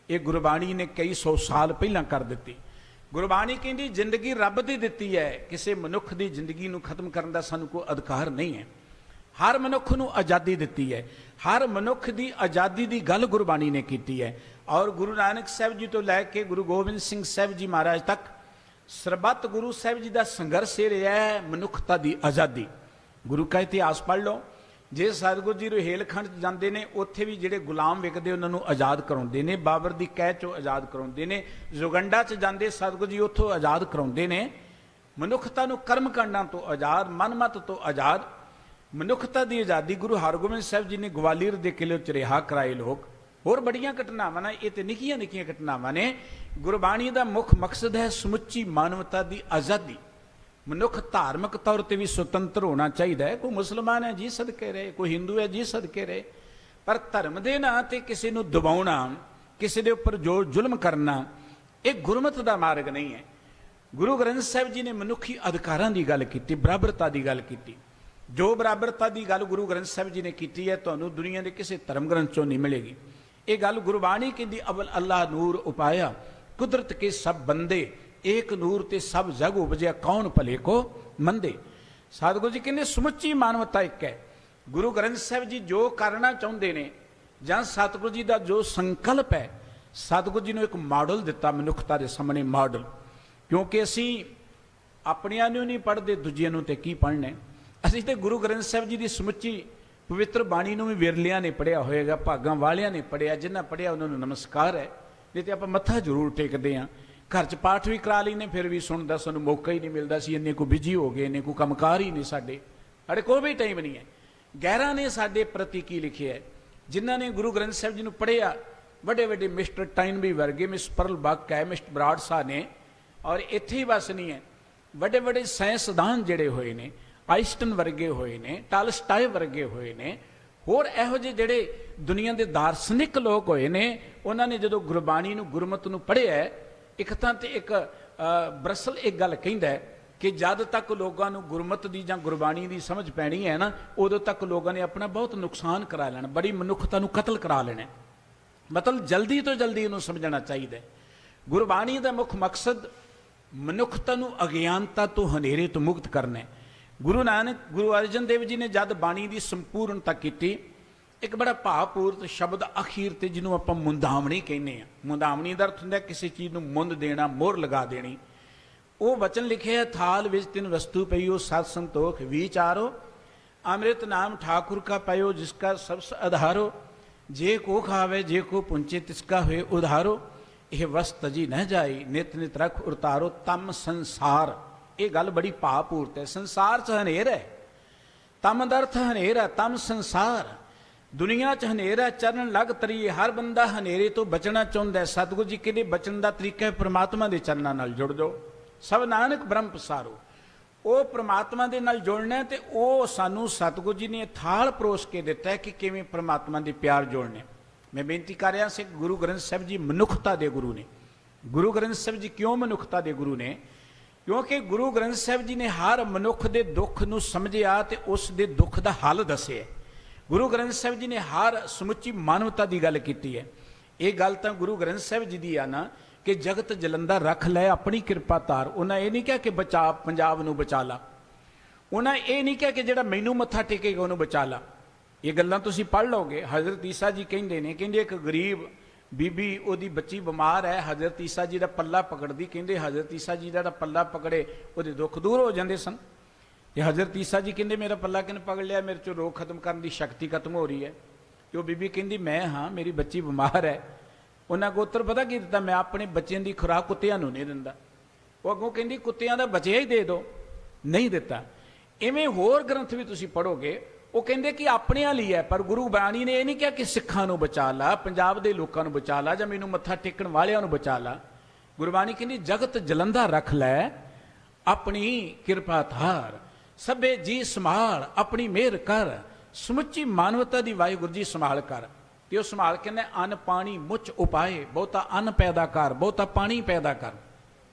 ये गुरबाणी ने कई सौ साल पहला कर दी। गुरबाणी कहती जिंदगी रब की दी है, किसी मनुख की जिंदगी को खत्म करने का सानू कोई अधिकार नहीं है। हर मनुख को आज़ादी दी है। हर मनुख की आज़ादी की गल गुरबाणी ने की है। और गुरु नानक साहब जी तो लैके गुरु गोबिंद सिंह साहब जी महाराज तक सरबत गुरु साहब जी का संघर्ष ये रहा है मनुखता की आज़ादी। गुरु का इतिहास पढ़ लो। जे सतगुरु जी रोहेलखंड जाते हैं, उत्थे भी जिहड़े गुलाम विकदे उन्होंने आज़ाद कराउंदे ने, बाबर की कैद चो आज़ाद कराउंदे ने। जुगंडा च जाते सतगुरु जी उत्थों आज़ाद कराउंदे ने। मनुखता नूं कर्म कांडां तो आज़ाद, मनमत तो आज़ाद, मनुखता की आज़ादी। गुरु हरगोबिंद साहब जी ने ग्वालियर के किले च रिहा कराए लोग। होर बड़ियां घटनावां ने, ये तो निक्कियां निक्कियां घटनावां ने। गुरबाणी का मुख मकसद है समुची मानवता की आज़ादी। मनुख धार्मिक तौर पर भी सुतंत्र होना चाहिए। कोई मुसलमान है जी सदके रहे, कोई हिंदू है जी सदके रहे, पर धर्म के नां ते किसी को दबाउणा, किसी के उपर जोर जुल्म करना, यह गुरमत का मार्ग नहीं है। गुरु ग्रंथ साहिब जी ने मनुखी अधिकारां की गल की, बराबरता की गल की। जो बराबरता की गल गुरु ग्रंथ साहिब जी ने की है, तुहानूं दुनिया के किसी धर्म ग्रंथ चों नहीं मिलेगी। ये गल गुरबाणी कहती अवल अल्लाह नूर उपाया, कुदरत के सब बंदे, एक नूर ते सब जग उपजया, कौन भले को मंदे। सतगुरु जी कहते समुची मानवता एक है। गुरु ग्रंथ साहिब जी जो करना चाहते हैं, जां सतगुरु जी का जो संकल्प है, सतगुरु जी ने एक मॉडल दिता मनुखता के सामने मॉडल। क्योंकि असी अपनियां नूं नहीं पढ़ते, दूजियां नूं ते की पढ़ने। ਅਸੀਂ ਤੇ ਗੁਰੂ ਗ੍ਰੰਥ ਸਾਹਿਬ ਜੀ ਦੀ ਸਮੁੱਚੀ ਪਵਿੱਤਰ ਬਾਣੀ ਨੂੰ ਵੀ ਵਿਰਲਿਆਂ ਨੇ ਪੜ੍ਹਿਆ ਹੋਏਗਾ, ਭਾਗਾਂ ਵਾਲਿਆਂ ਨੇ ਪੜ੍ਹਿਆ, ਜਿਨ੍ਹਾਂ ਪੜ੍ਹਿਆ ਉਹਨਾਂ ਨੂੰ ਨਮਸਕਾਰ ਹੈ। ਨਹੀਂ ਤੇ ਆਪਾਂ ਮੱਥਾ ਜ਼ਰੂਰ ਟੇਕਦੇ ਹਾਂ, ਘਰ 'ਚ ਪਾਠ ਵੀ ਕਰਾ ਲੈਂਦੇ, ਫਿਰ ਵੀ ਸੁਣਦਾ ਸਾਨੂੰ ਮੌਕਾ ਹੀ ਨਹੀਂ ਮਿਲਦਾ। ਸੀ ਇੰਨੇ ਕੋ ਬਿਜੀ ਹੋ ਗਏ, ਇੰਨੇ ਕੋ ਕੰਮਕਾਰ ਹੀ ਨਹੀਂ, ਸਾਡੇ ਕੋਲ ਵੀ ਟਾਈਮ ਨਹੀਂ ਹੈ। ਗੈਰਾਂ ਨੇ ਸਾਡੇ ਪ੍ਰਤੀ ਕੀ ਲਿਖਿਆ ਹੈ, ਜਿਨ੍ਹਾਂ ਨੇ ਗੁਰੂ ਗ੍ਰੰਥ ਸਾਹਿਬ ਜੀ ਨੂੰ ਪੜ੍ਹਿਆ, ਵੱਡੇ ਵੱਡੇ ਮਿਸਟਰ ਟਾਈਨਬੀ ਵਰਗੇ, ਮਿਸ ਪਰਲ ਬੱਕ ਹੈ, ਮਿਸਟਰ ਬਰਾੜ ਸਾਹਿਬ ਨੇ, ਔਰ ਇੱਥੇ ਹੀ ਬਸ ਨਹੀਂ ਹੈ, ਵੱਡੇ ਵੱਡੇ ਸਾਇੰਸਦਾਨ ਜਿਹੜੇ ਹੋਏ ਨੇ, ਆਈਸਟਨ ਵਰਗੇ ਹੋਏ ਨੇ, ਟਾਲਸਟਾਏ ਵਰਗੇ ਹੋਏ ਨੇ, ਹੋਰ ਇਹੋ ਜਿਹੇ ਜਿਹੜੇ ਦੁਨੀਆ ਦੇ ਦਾਰਸ਼ਨਿਕ ਲੋਕ ਹੋਏ ਨੇ, ਉਹਨਾਂ ਨੇ ਜਦੋਂ ਗੁਰਬਾਣੀ ਨੂੰ, ਗੁਰਮਤਿ ਨੂੰ ਪੜ੍ਹਿਆ, ਇੱਕ ਤਾਂ ਤੇ ਇੱਕ ਬਰਸਲ ਇੱਕ ਗੱਲ ਕਹਿੰਦਾ ਕਿ ਜਦ ਤੱਕ ਲੋਕਾਂ ਨੂੰ ਗੁਰਮਤਿ ਦੀ ਜਾਂ ਗੁਰਬਾਣੀ ਦੀ ਸਮਝ ਪੈਣੀ ਹੈ ਨਾ, ਉਦੋਂ ਤੱਕ ਲੋਕਾਂ ਨੇ ਆਪਣਾ ਬਹੁਤ ਨੁਕਸਾਨ ਕਰਾ ਲੈਣਾ, ਬੜੀ ਮਨੁੱਖਤਾ ਨੂੰ ਕਤਲ ਕਰਾ ਲੈਣਾ। ਮਤਲਬ ਜਲਦੀ ਤੋਂ ਜਲਦੀ ਇਹਨੂੰ ਸਮਝਣਾ ਚਾਹੀਦਾ। ਗੁਰਬਾਣੀ ਦਾ ਮੁੱਖ ਮਕਸਦ ਮਨੁੱਖਤਾ ਨੂੰ ਅਗਿਆਨਤਾ ਤੋਂ, ਹਨੇਰੇ ਤੋਂ ਮੁਕਤ ਕਰਨਾ ਹੈ। ਗੁਰੂ ਅਰਜਨ ਦੇਵ ਜੀ ਨੇ ਜਦ ਬਾਣੀ ਦੀ ਸੰਪੂਰਨਤਾ ਕੀਤੀ, ਇੱਕ ਬੜਾ ਭਾਵਪੂਰਤ ਸ਼ਬਦ ਅਖੀਰ ਤੇ, ਜਿਹਨੂੰ ਆਪਾਂ ਮੁੰਦਾਵਣੀ ਕਹਿੰਦੇ ਆ। ਮੁੰਦਾਵਣੀ ਦਾ ਅਰਥ ਹੁੰਦਾ ਕਿਸੇ ਚੀਜ਼ ਨੂੰ ਮੁੰਦ ਦੇਣਾ, ਮੋਹਰ ਲਗਾ ਦੇਣੀ। ਉਹ ਵਚਨ ਲਿਖਿਆ, ਥਾਲ ਵਿੱਚ ਤਿੰਨ ਵਸਤੂ ਪਈਓ, ਸਤ ਸੰਤੋਖ ਵਿਚਾਰੋ, ਅੰਮ੍ਰਿਤ ਨਾਮ ਠਾकुर का पायो, जिसका सबस आधारो, जे को खावे जे को पुंचे, तिसका हुए उधारो, ਇਹ ਵਸ ਤਜੀ ਨਾ ਜਾਈ, ਨਿਤ ਨਿਤ ਰਖ ਉਤਾਰੋ, ਤਮ ਸੰਸਾਰ। ਇਹ ਗੱਲ ਬੜੀ ਭਾਵਪੂਰਤ ਹੈ। ਸੰਸਾਰ 'ਚ ਹਨੇਰ ਹੈ, ਤਮ ਦਾ ਅਰਥ ਹਨੇਰ ਹੈ, ਤਮ ਸੰਸਾਰ। ਦੁਨੀਆ 'ਚ ਹਨੇਰਾ, ਚਰਨ ਲੱਗ ਤਰੀਏ। ਹਰ ਬੰਦਾ ਹਨੇਰੇ ਤੋਂ ਬਚਣਾ ਚਾਹੁੰਦਾ ਹੈ। ਸਤਿਗੁਰੂ ਜੀ ਕਹਿੰਦੇ ਬਚਣ ਦਾ ਤਰੀਕਾ ਹੈ, ਪ੍ਰਮਾਤਮਾ ਦੇ ਚਰਨਾਂ ਨਾਲ ਜੁੜ ਜਾਓ। ਸਭ ਨਾਨਕ ਬ੍ਰਹਮ ਪਸਾਰੋ। ਉਹ ਪ੍ਰਮਾਤਮਾ ਦੇ ਨਾਲ ਜੁੜਨਾ, ਤੇ ਉਹ ਸਾਨੂੰ ਸਤਿਗੁਰੂ ਜੀ ਨੇ ਥਾਲ ਪਰੋਸ ਕੇ ਦਿੱਤਾ ਹੈ ਕਿ ਕਿਵੇਂ ਪ੍ਰਮਾਤਮਾ ਦੇ ਪਿਆਰ ਜੋੜਨੇ। ਮੈਂ ਬੇਨਤੀ ਕਰ ਰਿਹਾ ਸੀ, ਗੁਰੂ ਗ੍ਰੰਥ ਸਾਹਿਬ ਜੀ ਮਨੁੱਖਤਾ ਦੇ ਗੁਰੂ ਨੇ। ਗੁਰੂ ਗ੍ਰੰਥ ਸਾਹਿਬ ਜੀ ਕਿਉਂ ਮਨੁੱਖਤਾ ਦੇ ਗੁਰੂ ਨੇ? ਕਿਉਂਕਿ ਗੁਰੂ ਗ੍ਰੰਥ ਸਾਹਿਬ ਜੀ ਨੇ ਹਰ ਮਨੁੱਖ ਦੇ ਦੁੱਖ ਨੂੰ ਸਮਝਿਆ ਤੇ ਉਸ ਦੇ ਦੁੱਖ ਦਾ ਹੱਲ ਦੱਸਿਆ। ਗੁਰੂ ਗ੍ਰੰਥ ਸਾਹਿਬ ਜੀ ਨੇ ਹਰ ਸਮੁੱਚੀ ਮਾਨਵਤਾ ਦੀ ਗੱਲ ਕੀਤੀ ਹੈ। ਇਹ ਗੱਲ ਤਾਂ ਗੁਰੂ ਗ੍ਰੰਥ ਸਾਹਿਬ ਜੀ ਦੀ ਆ ਨਾ, ਕਿ ਜਗਤ ਜਲੰਦਾ ਰੱਖ ਲੈ ਆਪਣੀ ਕਿਰਪਾ ਧਾਰ। ਉਹਨਾਂ ਇਹ ਨਹੀਂ ਕਿਹਾ ਕਿ ਬਚਾ ਪੰਜਾਬ ਨੂੰ ਬਚਾ ਲਾ, ਉਹਨਾਂ ਇਹ ਨਹੀਂ ਕਿਹਾ ਕਿ ਜਿਹੜਾ ਮੈਨੂੰ ਮੱਥਾ ਟੇਕੇਗਾ ਉਹਨੂੰ ਬਚਾ ਲਾ। ਇਹ ਗੱਲਾਂ ਤੁਸੀਂ ਪੜ੍ਹ ਲਓਗੇ। ਹਜ਼ਰਤ ਈਸਾ ਜੀ ਕਹਿੰਦੇ ਨੇ, ਕਹਿੰਦੇ ਇੱਕ ਗਰੀਬ ਬੀਬੀ, ਉਹਦੀ ਬੱਚੀ ਬਿਮਾਰ ਹੈ, ਹਜ਼ਰਤ ਈਸਾ ਜੀ ਦਾ ਪੱਲਾ ਪਕੜਦੀ। ਕਹਿੰਦੇ ਹਜ਼ਰਤ ਈਸਾ ਜੀ ਦਾ ਪੱਲਾ ਪਕੜੇ ਉਹਦੇ ਦੁੱਖ ਦੂਰ ਹੋ ਜਾਂਦੇ ਸਨ। ਤੇ ਹਜ਼ਰਤ ਈਸਾ ਜੀ ਕਹਿੰਦੇ ਮੇਰਾ ਪੱਲਾ ਕਿਹਨੇ ਪਕੜ ਲਿਆ, ਮੇਰੇ ਚੋਂ ਰੋਗ ਖਤਮ ਕਰਨ ਦੀ ਸ਼ਕਤੀ ਖਤਮ ਹੋ ਰਹੀ ਹੈ। ਤੇ ਉਹ ਬੀਬੀ ਕਹਿੰਦੀ ਮੈਂ ਹਾਂ, ਮੇਰੀ ਬੱਚੀ ਬਿਮਾਰ ਹੈ। ਉਹਨਾਂ ਕੋ ਉੱਤਰ ਪਤਾ ਕੀ ਦਿੱਤਾ, ਮੈਂ ਆਪਣੇ ਬੱਚਿਆਂ ਦੀ ਖੁਰਾਕ ਕੁੱਤਿਆਂ ਨੂੰ ਨਹੀਂ ਦਿੰਦਾ। ਉਹ ਅੱਗੋਂ ਕਹਿੰਦੀ ਕੁੱਤਿਆਂ ਦਾ ਬਚਿਆ ਹੀ ਦੇ ਦਿਓ, ਨਹੀਂ ਦਿੱਤਾ। ਇਵੇਂ ਹੋਰ ਗ੍ਰੰਥ ਵੀ ਤੁਸੀਂ ਪੜ੍ਹੋਗੇ, ਉਹ ਕਹਿੰਦੇ ਕਿ ਆਪਣਿਆਂ ਲਈ ਹੈ, ਪਰ ਗੁਰੂ ਬਾਣੀ ਨੇ ਇਹ ਨਹੀਂ ਕਿਹਾ ਕਿ ਸਿੱਖਾਂ ਨੂੰ ਬਚਾ ਲਾ, ਪੰਜਾਬ ਦੇ ਲੋਕਾਂ ਨੂੰ ਬਚਾ ਲਾ, ਜਾਂ ਮੈਨੂੰ ਮੱਥਾ ਟੇਕਣ ਵਾਲਿਆਂ ਨੂੰ ਬਚਾ ਲਾ। ਗੁਰਬਾਣੀ ਕਹਿੰਦੀ ਜਗਤ ਜਲੰਦਾ ਰੱਖ ਲੈ ਆਪਣੀ ਕਿਰਪਾ ਧਾਰ, ਸਭੇ ਜੀ ਸੰਭਾਲ ਆਪਣੀ ਮਿਹਰ ਕਰ। ਸਮੁੱਚੀ ਮਾਨਵਤਾ ਦੀ ਵਾਹਿਗੁਰੂ ਜੀ ਸੰਭਾਲ ਕਰ। ਤੇ ਉਹ ਸੰਭਾਲ ਕਹਿੰਦੇ ਅੰਨ ਪਾਣੀ ਮੁੱਚ ਉਪਾਏ, ਬਹੁਤਾ ਅੰਨ ਪੈਦਾ ਕਰ, ਬਹੁਤਾ ਪਾਣੀ ਪੈਦਾ ਕਰ।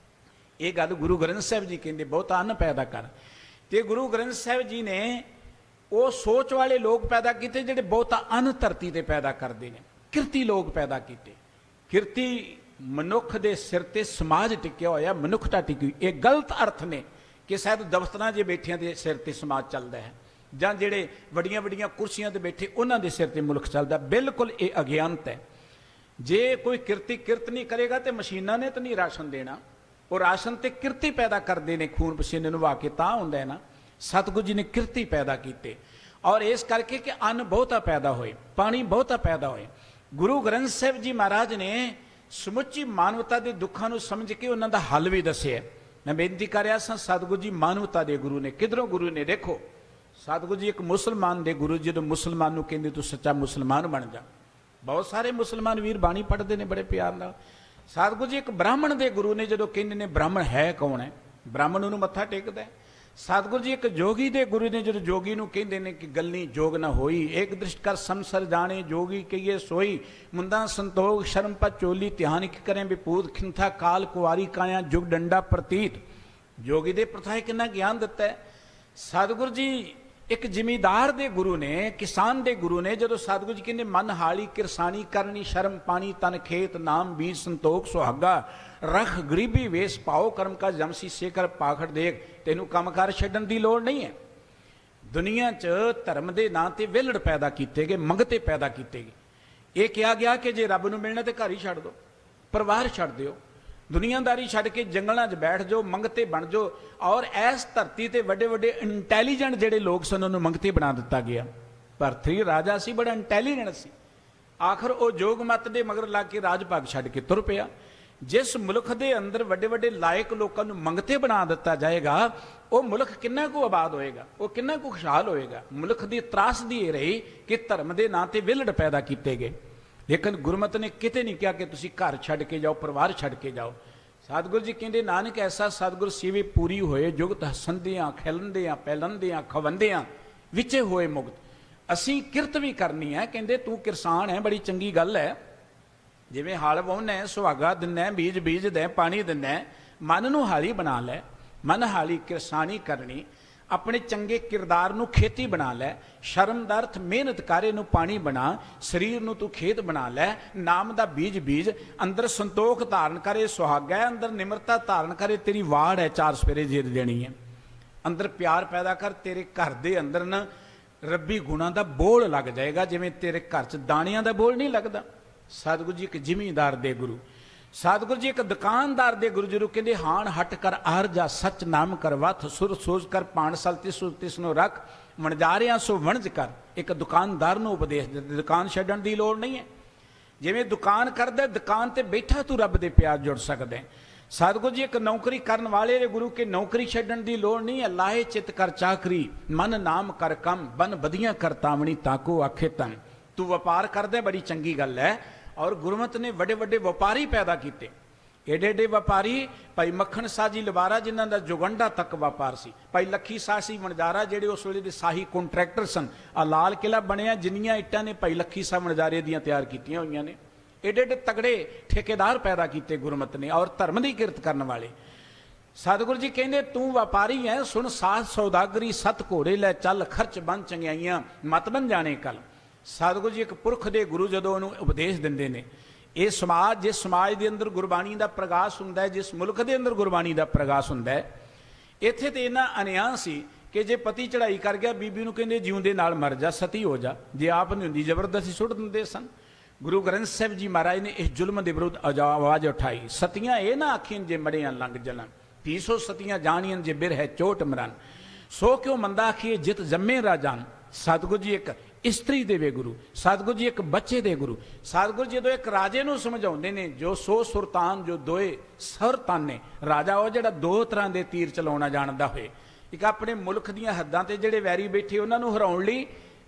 ਇਹ ਗੱਲ ਗੁਰੂ ਗ੍ਰੰਥ ਸਾਹਿਬ ਜੀ ਕਹਿੰਦੇ, ਬਹੁਤਾ ਅੰਨ ਪੈਦਾ ਕਰ। ਤੇ ਗੁਰੂ ਗ੍ਰੰਥ ਸਾਹਿਬ ਜੀ ਨੇ ਉਹ ਸੋਚ ਵਾਲੇ ਲੋਕ ਪੈਦਾ ਕੀਤੇ ਜਿਹੜੇ ਬਹੁਤਾ ਅੰਨ ਧਰਤੀ ਤੇ ਪੈਦਾ ਕਰਦੇ ਨੇ। ਕਿਰਤੀ ਲੋਕ ਪੈਦਾ ਕੀਤੇ। ਕਿਰਤੀ ਮਨੁੱਖ ਦੇ ਸਿਰ ਤੇ ਸਮਾਜ ਟਿਕਿਆ ਹੋਇਆ, ਮਨੁੱਖਤਾ ਟਿਕੀ। ਇਹ ਗਲਤ ਅਰਥ ਨੇ ਕਿ ਸ਼ਾਇਦ ਦਫ਼ਤਰਾਂ 'ਚ ਬੈਠਿਆਂ ਦੇ ਸਿਰ ਤੇ ਸਮਾਜ ਚੱਲਦਾ ਹੈ, ਜਾਂ ਜਿਹੜੇ ਵੱਡੀਆਂ ਵੱਡੀਆਂ ਕੁਰਸੀਆਂ ਤੇ ਬੈਠੇ ਉਹਨਾਂ ਦੇ ਸਿਰ ਤੇ ਮੁਲਕ ਚੱਲਦਾ। ਬਿਲਕੁਲ ਇਹ ਅਗਿਆਨਤ ਹੈ। ਜੇ ਕੋਈ ਕਿਰਤੀ ਕਿਰਤ ਨਹੀਂ ਕਰੇਗਾ ਤੇ ਮਸ਼ੀਨਾਂ ਨੇ ਤਾਂ ਨਹੀਂ ਰਾਸ਼ਨ ਦੇਣਾ। ਉਹ ਰਾਸ਼ਨ ਤੇ ਕਿਰਤੀ ਪੈਦਾ ਕਰਦੇ ਨੇ, ਖੂਨ ਪਸੀਨੇ ਨਿਵਾ ਕੇ, ਤਾਂ ਹੁੰਦਾ ਹੈ ਨਾ। ਸਤਿਗੁਰੂ ਜੀ ਨੇ ਕਿਰਤੀ ਪੈਦਾ ਕੀਤੇ, ਔਰ ਇਸ ਕਰਕੇ ਕਿ ਅੰਨ ਬਹੁਤਾ ਪੈਦਾ ਹੋਏ, ਪਾਣੀ ਬਹੁਤਾ ਪੈਦਾ ਹੋਏ। ਗੁਰੂ ਗ੍ਰੰਥ ਸਾਹਿਬ ਜੀ ਮਹਾਰਾਜ ਨੇ ਸਮੁੱਚੀ ਮਾਨਵਤਾ ਦੇ ਦੁੱਖਾਂ ਨੂੰ ਸਮਝ ਕੇ ਉਹਨਾਂ ਦਾ ਹੱਲ ਵੀ ਦੱਸਿਆ। ਮੈਂ ਬੇਨਤੀ ਕਰ ਰਿਹਾ ਸਾਂ, ਸਤਿਗੁਰੂ ਜੀ ਮਾਨਵਤਾ ਦੇ ਗੁਰੂ ਨੇ। ਕਿਧਰੋਂ ਗੁਰੂ ਨੇ? ਦੇਖੋ, ਸਤਿਗੁਰੂ ਜੀ ਇੱਕ ਮੁਸਲਮਾਨ ਦੇ ਗੁਰੂ। ਜਦੋਂ ਮੁਸਲਮਾਨ ਨੂੰ ਕਹਿੰਦੇ ਤੂੰ ਸੱਚਾ ਮੁਸਲਮਾਨ ਬਣ ਜਾ। ਬਹੁਤ ਸਾਰੇ ਮੁਸਲਮਾਨ ਵੀਰ ਬਾਣੀ ਪੜ੍ਹਦੇ ਨੇ ਬੜੇ ਪਿਆਰ ਨਾਲ। ਸਤਿਗੁਰੂ ਜੀ ਇੱਕ ਬ੍ਰਾਹਮਣ ਦੇ ਗੁਰੂ ਨੇ। ਜਦੋਂ ਕਹਿੰਦੇ ਨੇ ਬ੍ਰਾਹਮਣ ਹੈ ਕੌਣ ਹੈ, ਬ੍ਰਾਹਮਣ ਨੂੰ ਮੱਥਾ ਟੇਕਦਾ। ਸਤਿਗੁਰੂ ਜੀ ਇੱਕ ਜੋਗੀ ਦੇ ਗੁਰੂ ਨੇ। ਜਦੋਂ ਜੋਗੀ ਨੂੰ ਕਹਿੰਦੇ ਨੇ ਕਿ ਗੱਲੀ ਜੋਗ ਨਾ ਹੋਈ, ਏਕ ਦ੍ਰਿਸ਼ਟ ਕਰ ਸੰਸਰ ਜਾਣੇ, ਜੋਗੀ ਕਹੀਏ ਸੋਈ, ਮੁੰਦਾ ਸੰਤੋਖ ਸ਼ਰਮ ਪਾ ਚੋਲੀ, ਧਿਆਨ ਇੱਕ ਕਰੇ ਵਿਪੂਤ, ਖਿੰਥਾ ਕਾਲ ਕੁਆਰੀ ਕਾਇਆ, ਜੁਗ ਡੰਡਾ ਪ੍ਰਤੀਤ। ਜੋਗੀ ਦੇ ਪ੍ਰਥਾਏ ਕਿੰਨਾ ਗਿਆਨ ਦਿੱਤਾ ਹੈ। ਸਤਿਗੁਰੂ ਜੀ ਇੱਕ ਜ਼ਿਮੀਦਾਰ ਦੇ ਗੁਰੂ ਨੇ, ਕਿਸਾਨ ਦੇ ਗੁਰੂ ਨੇ। ਜਦੋਂ ਸਤਿਗੁਰੂ ਜੀ ਕਹਿੰਦੇ ਮਨ ਹਾਲੀ ਕਿਰਸਾਨੀ ਕਰਨੀ, ਸ਼ਰਮ ਪਾਣੀ ਤਨ ਖੇਤ, ਨਾਮ ਬੀਜ ਸੰਤੋਖ ਸੁਹਾਗਾ, ਰਖ ਗਰੀਬੀ ਵੇਸ ਪਾਓ, ਕਰਮ ਕਾ ਜਮਸੀ ਸੇਕਰ ਪਾਖੜ ਦੇਖ। ਤੈਨੂੰ ਕੰਮਕਾਰ ਛੱਡਣ ਦੀ ਲੋੜ ਨਹੀਂ ਹੈ। ਦੁਨੀਆ 'ਚ ਧਰਮ ਦੇ ਨਾਂ ਤੇ ਵਿਹਲੜ ਪੈਦਾ ਕੀਤੇ ਗਏ, ਮੰਗਤੇ ਪੈਦਾ ਕੀਤੇ ਗਏ। ਇਹ ਕਿਹਾ ਗਿਆ ਕਿ ਜੇ ਰੱਬ ਨੂੰ ਮਿਲਣਾ ਤੇ ਘਰ ਹੀ ਛੱਡ ਦਿਓ, ਪਰਿਵਾਰ ਛੱਡ ਦਿਓ। दुनियादारी छड्ड के जंगलों 'च बैठ जाओ, मंगते बन जाओ। और इस धरती ते वड्डे वड्डे इंटैलीजेंट जिहड़े लोग सन उन्होंने मंगते बना दिता गया। भरथरी राजा सी, बड़ा इंटैलीजेंट सी। आखिर वो जोग मत दे मगर लग के राज भाग छड्ड के तुर पिया। जिस मुल्क के अंदर वड्डे वड्डे लायक लोगों को मंगते बना दिता जाएगा, वो मुल्क किन्ना को आबाद होएगा, वो किन्ना को खुशहाल होएगा। मुल्क की त्रासदी ये रही कि धर्म के नां ते विलड़ पैदा किए गए। लेकिन गुरमत ने किते नहीं कहा कि तुसी घर छड्ड के जाओ, परिवार छड्ड के जाओ। सतगुरु जी कहते नानक ऐसा सतगुर सीवे पूरी होए, जुगत हसंदियां खिलंदियां पैलंदियां खवंदियां विचे होए मुक्त। असी किरत भी करनी है। कहते तू किसान है, बड़ी चंगी गल है। जिवें हल वाहुना है, सुहागा दिना, बीज बीजदा, पानी दिना, मन नूं हाली बना लै। मन हाली किरसानी करनी, अपने चंगे किरदार नूं खेती बना लै। शर्म दा अर्थ मेहनत करे नूं पानी बना, शरीर नूं तू खेत बना लै। नाम दा बीज बीज, अंदर संतोख धारण करे सुहागा है, अंदर निमरता धारण करे तेरी वाड़ है, चार सवेरे जीत देनी है। अंदर प्यार पैदा कर, तेरे घर दे अंदर न रब्बी गुणा दा बोल लग जाएगा, जिवें तेरे घर च दाणियां दा बोल नहीं लगदा। सतगुरु जी एक जिमींदार दे गुरु, सतगुरु जी एक दुकानदार दे गुरु जरूर कहते हाण हट कर आर जा, सच नाम कर वथ, सुर सोच कर पाण सल तिसनो रख, वणजारियां सो वणज कर। एक दुकानदार नूं उपदेश दिंदे, दुकान छड्डण दी लोड़ नहीं है। जिवें दुकान करदा, दुकान ते बैठा तू रब दे प्यार जुड़ सकदा है। सतगुरु जी एक नौकरी करन वाले रे गुरु के नौकरी छड्डण दी लोड़ नहीं है। लाहे चित कर चाकरी, मन नाम कर कम, बन बदियां कर तावणी, ताको आखे तन। तू व्यापार करदा, बड़ी चंगी गल है। और गुरमत ने वड्डे वड्डे व्यापारी पैदा किए, एडे एडे व्यापारी। भाई मक्खण शाह जी लबारा जिन्हां दा जुगंडा तक व्यापार सी। भाई लखी शाह सी वणजारा जिहड़े उस वेले दे शाही कॉन्ट्रैक्टर सन। आ लाल किला बनिया, जिन्नियां इट्टां ने भाई लखी शाह वणजारे दियां तैयार कीतियां होईयां ने। एडे एडे तगड़े ठेकेदार पैदा किए गुरमत ने, और धर्म की किरत करने वाले। सतगुरु जी कहते तू व्यापारी है, सुन साथ सौदागरी, सत घोड़े लै चल, खर्च बन चंगियाइयां, मत बन जाने कल। सतगुरु जी एक पुरख दे गुरु जदों उन्होंने उपदेश दिंदे ने, ये समाज जिस समाज के अंदर गुरबाणी का प्रकाश हुंदा है, जिस मुल्क के अंदर गुरबाणी का प्रकाश हुंदा है, इत्थे ते इन्ना अन्याय सी कि जे पति चढ़ाई कर गया, बीबी नूं कहंदे जिउंदे नाल मर जा, सती हो जा। जे आप नहीं हुंदी जबरदस्ती सुट दिंदे सन। गुरु ग्रंथ साहिब जी महाराज ने इस जुल्म के विरुद्ध आवाज़ उठाई। सतियां ये ना आखिन जे मड़ियां लंघ जलन, 300 सतियां जानियन जे बिर है चोट मरन, सो क्यों मंदा आखिए जित जम्मे राजान। सतगुरु जी एक इस्त्री देवे गुरु, सतगुरु जी एक बच्चे दे गुरु। सतगुरु जी जो एक राजे नूं समझाउंदे ने, जो सो सुरतान जो दोए सर ताने, राजा वो जिहड़ा दो तरह के तीर चलाउणा जाणदा होए। एक अपने मुल्क दीयां हद्दां ते जिहड़े वैरी बैठे उन्हां नूं हराउण लई,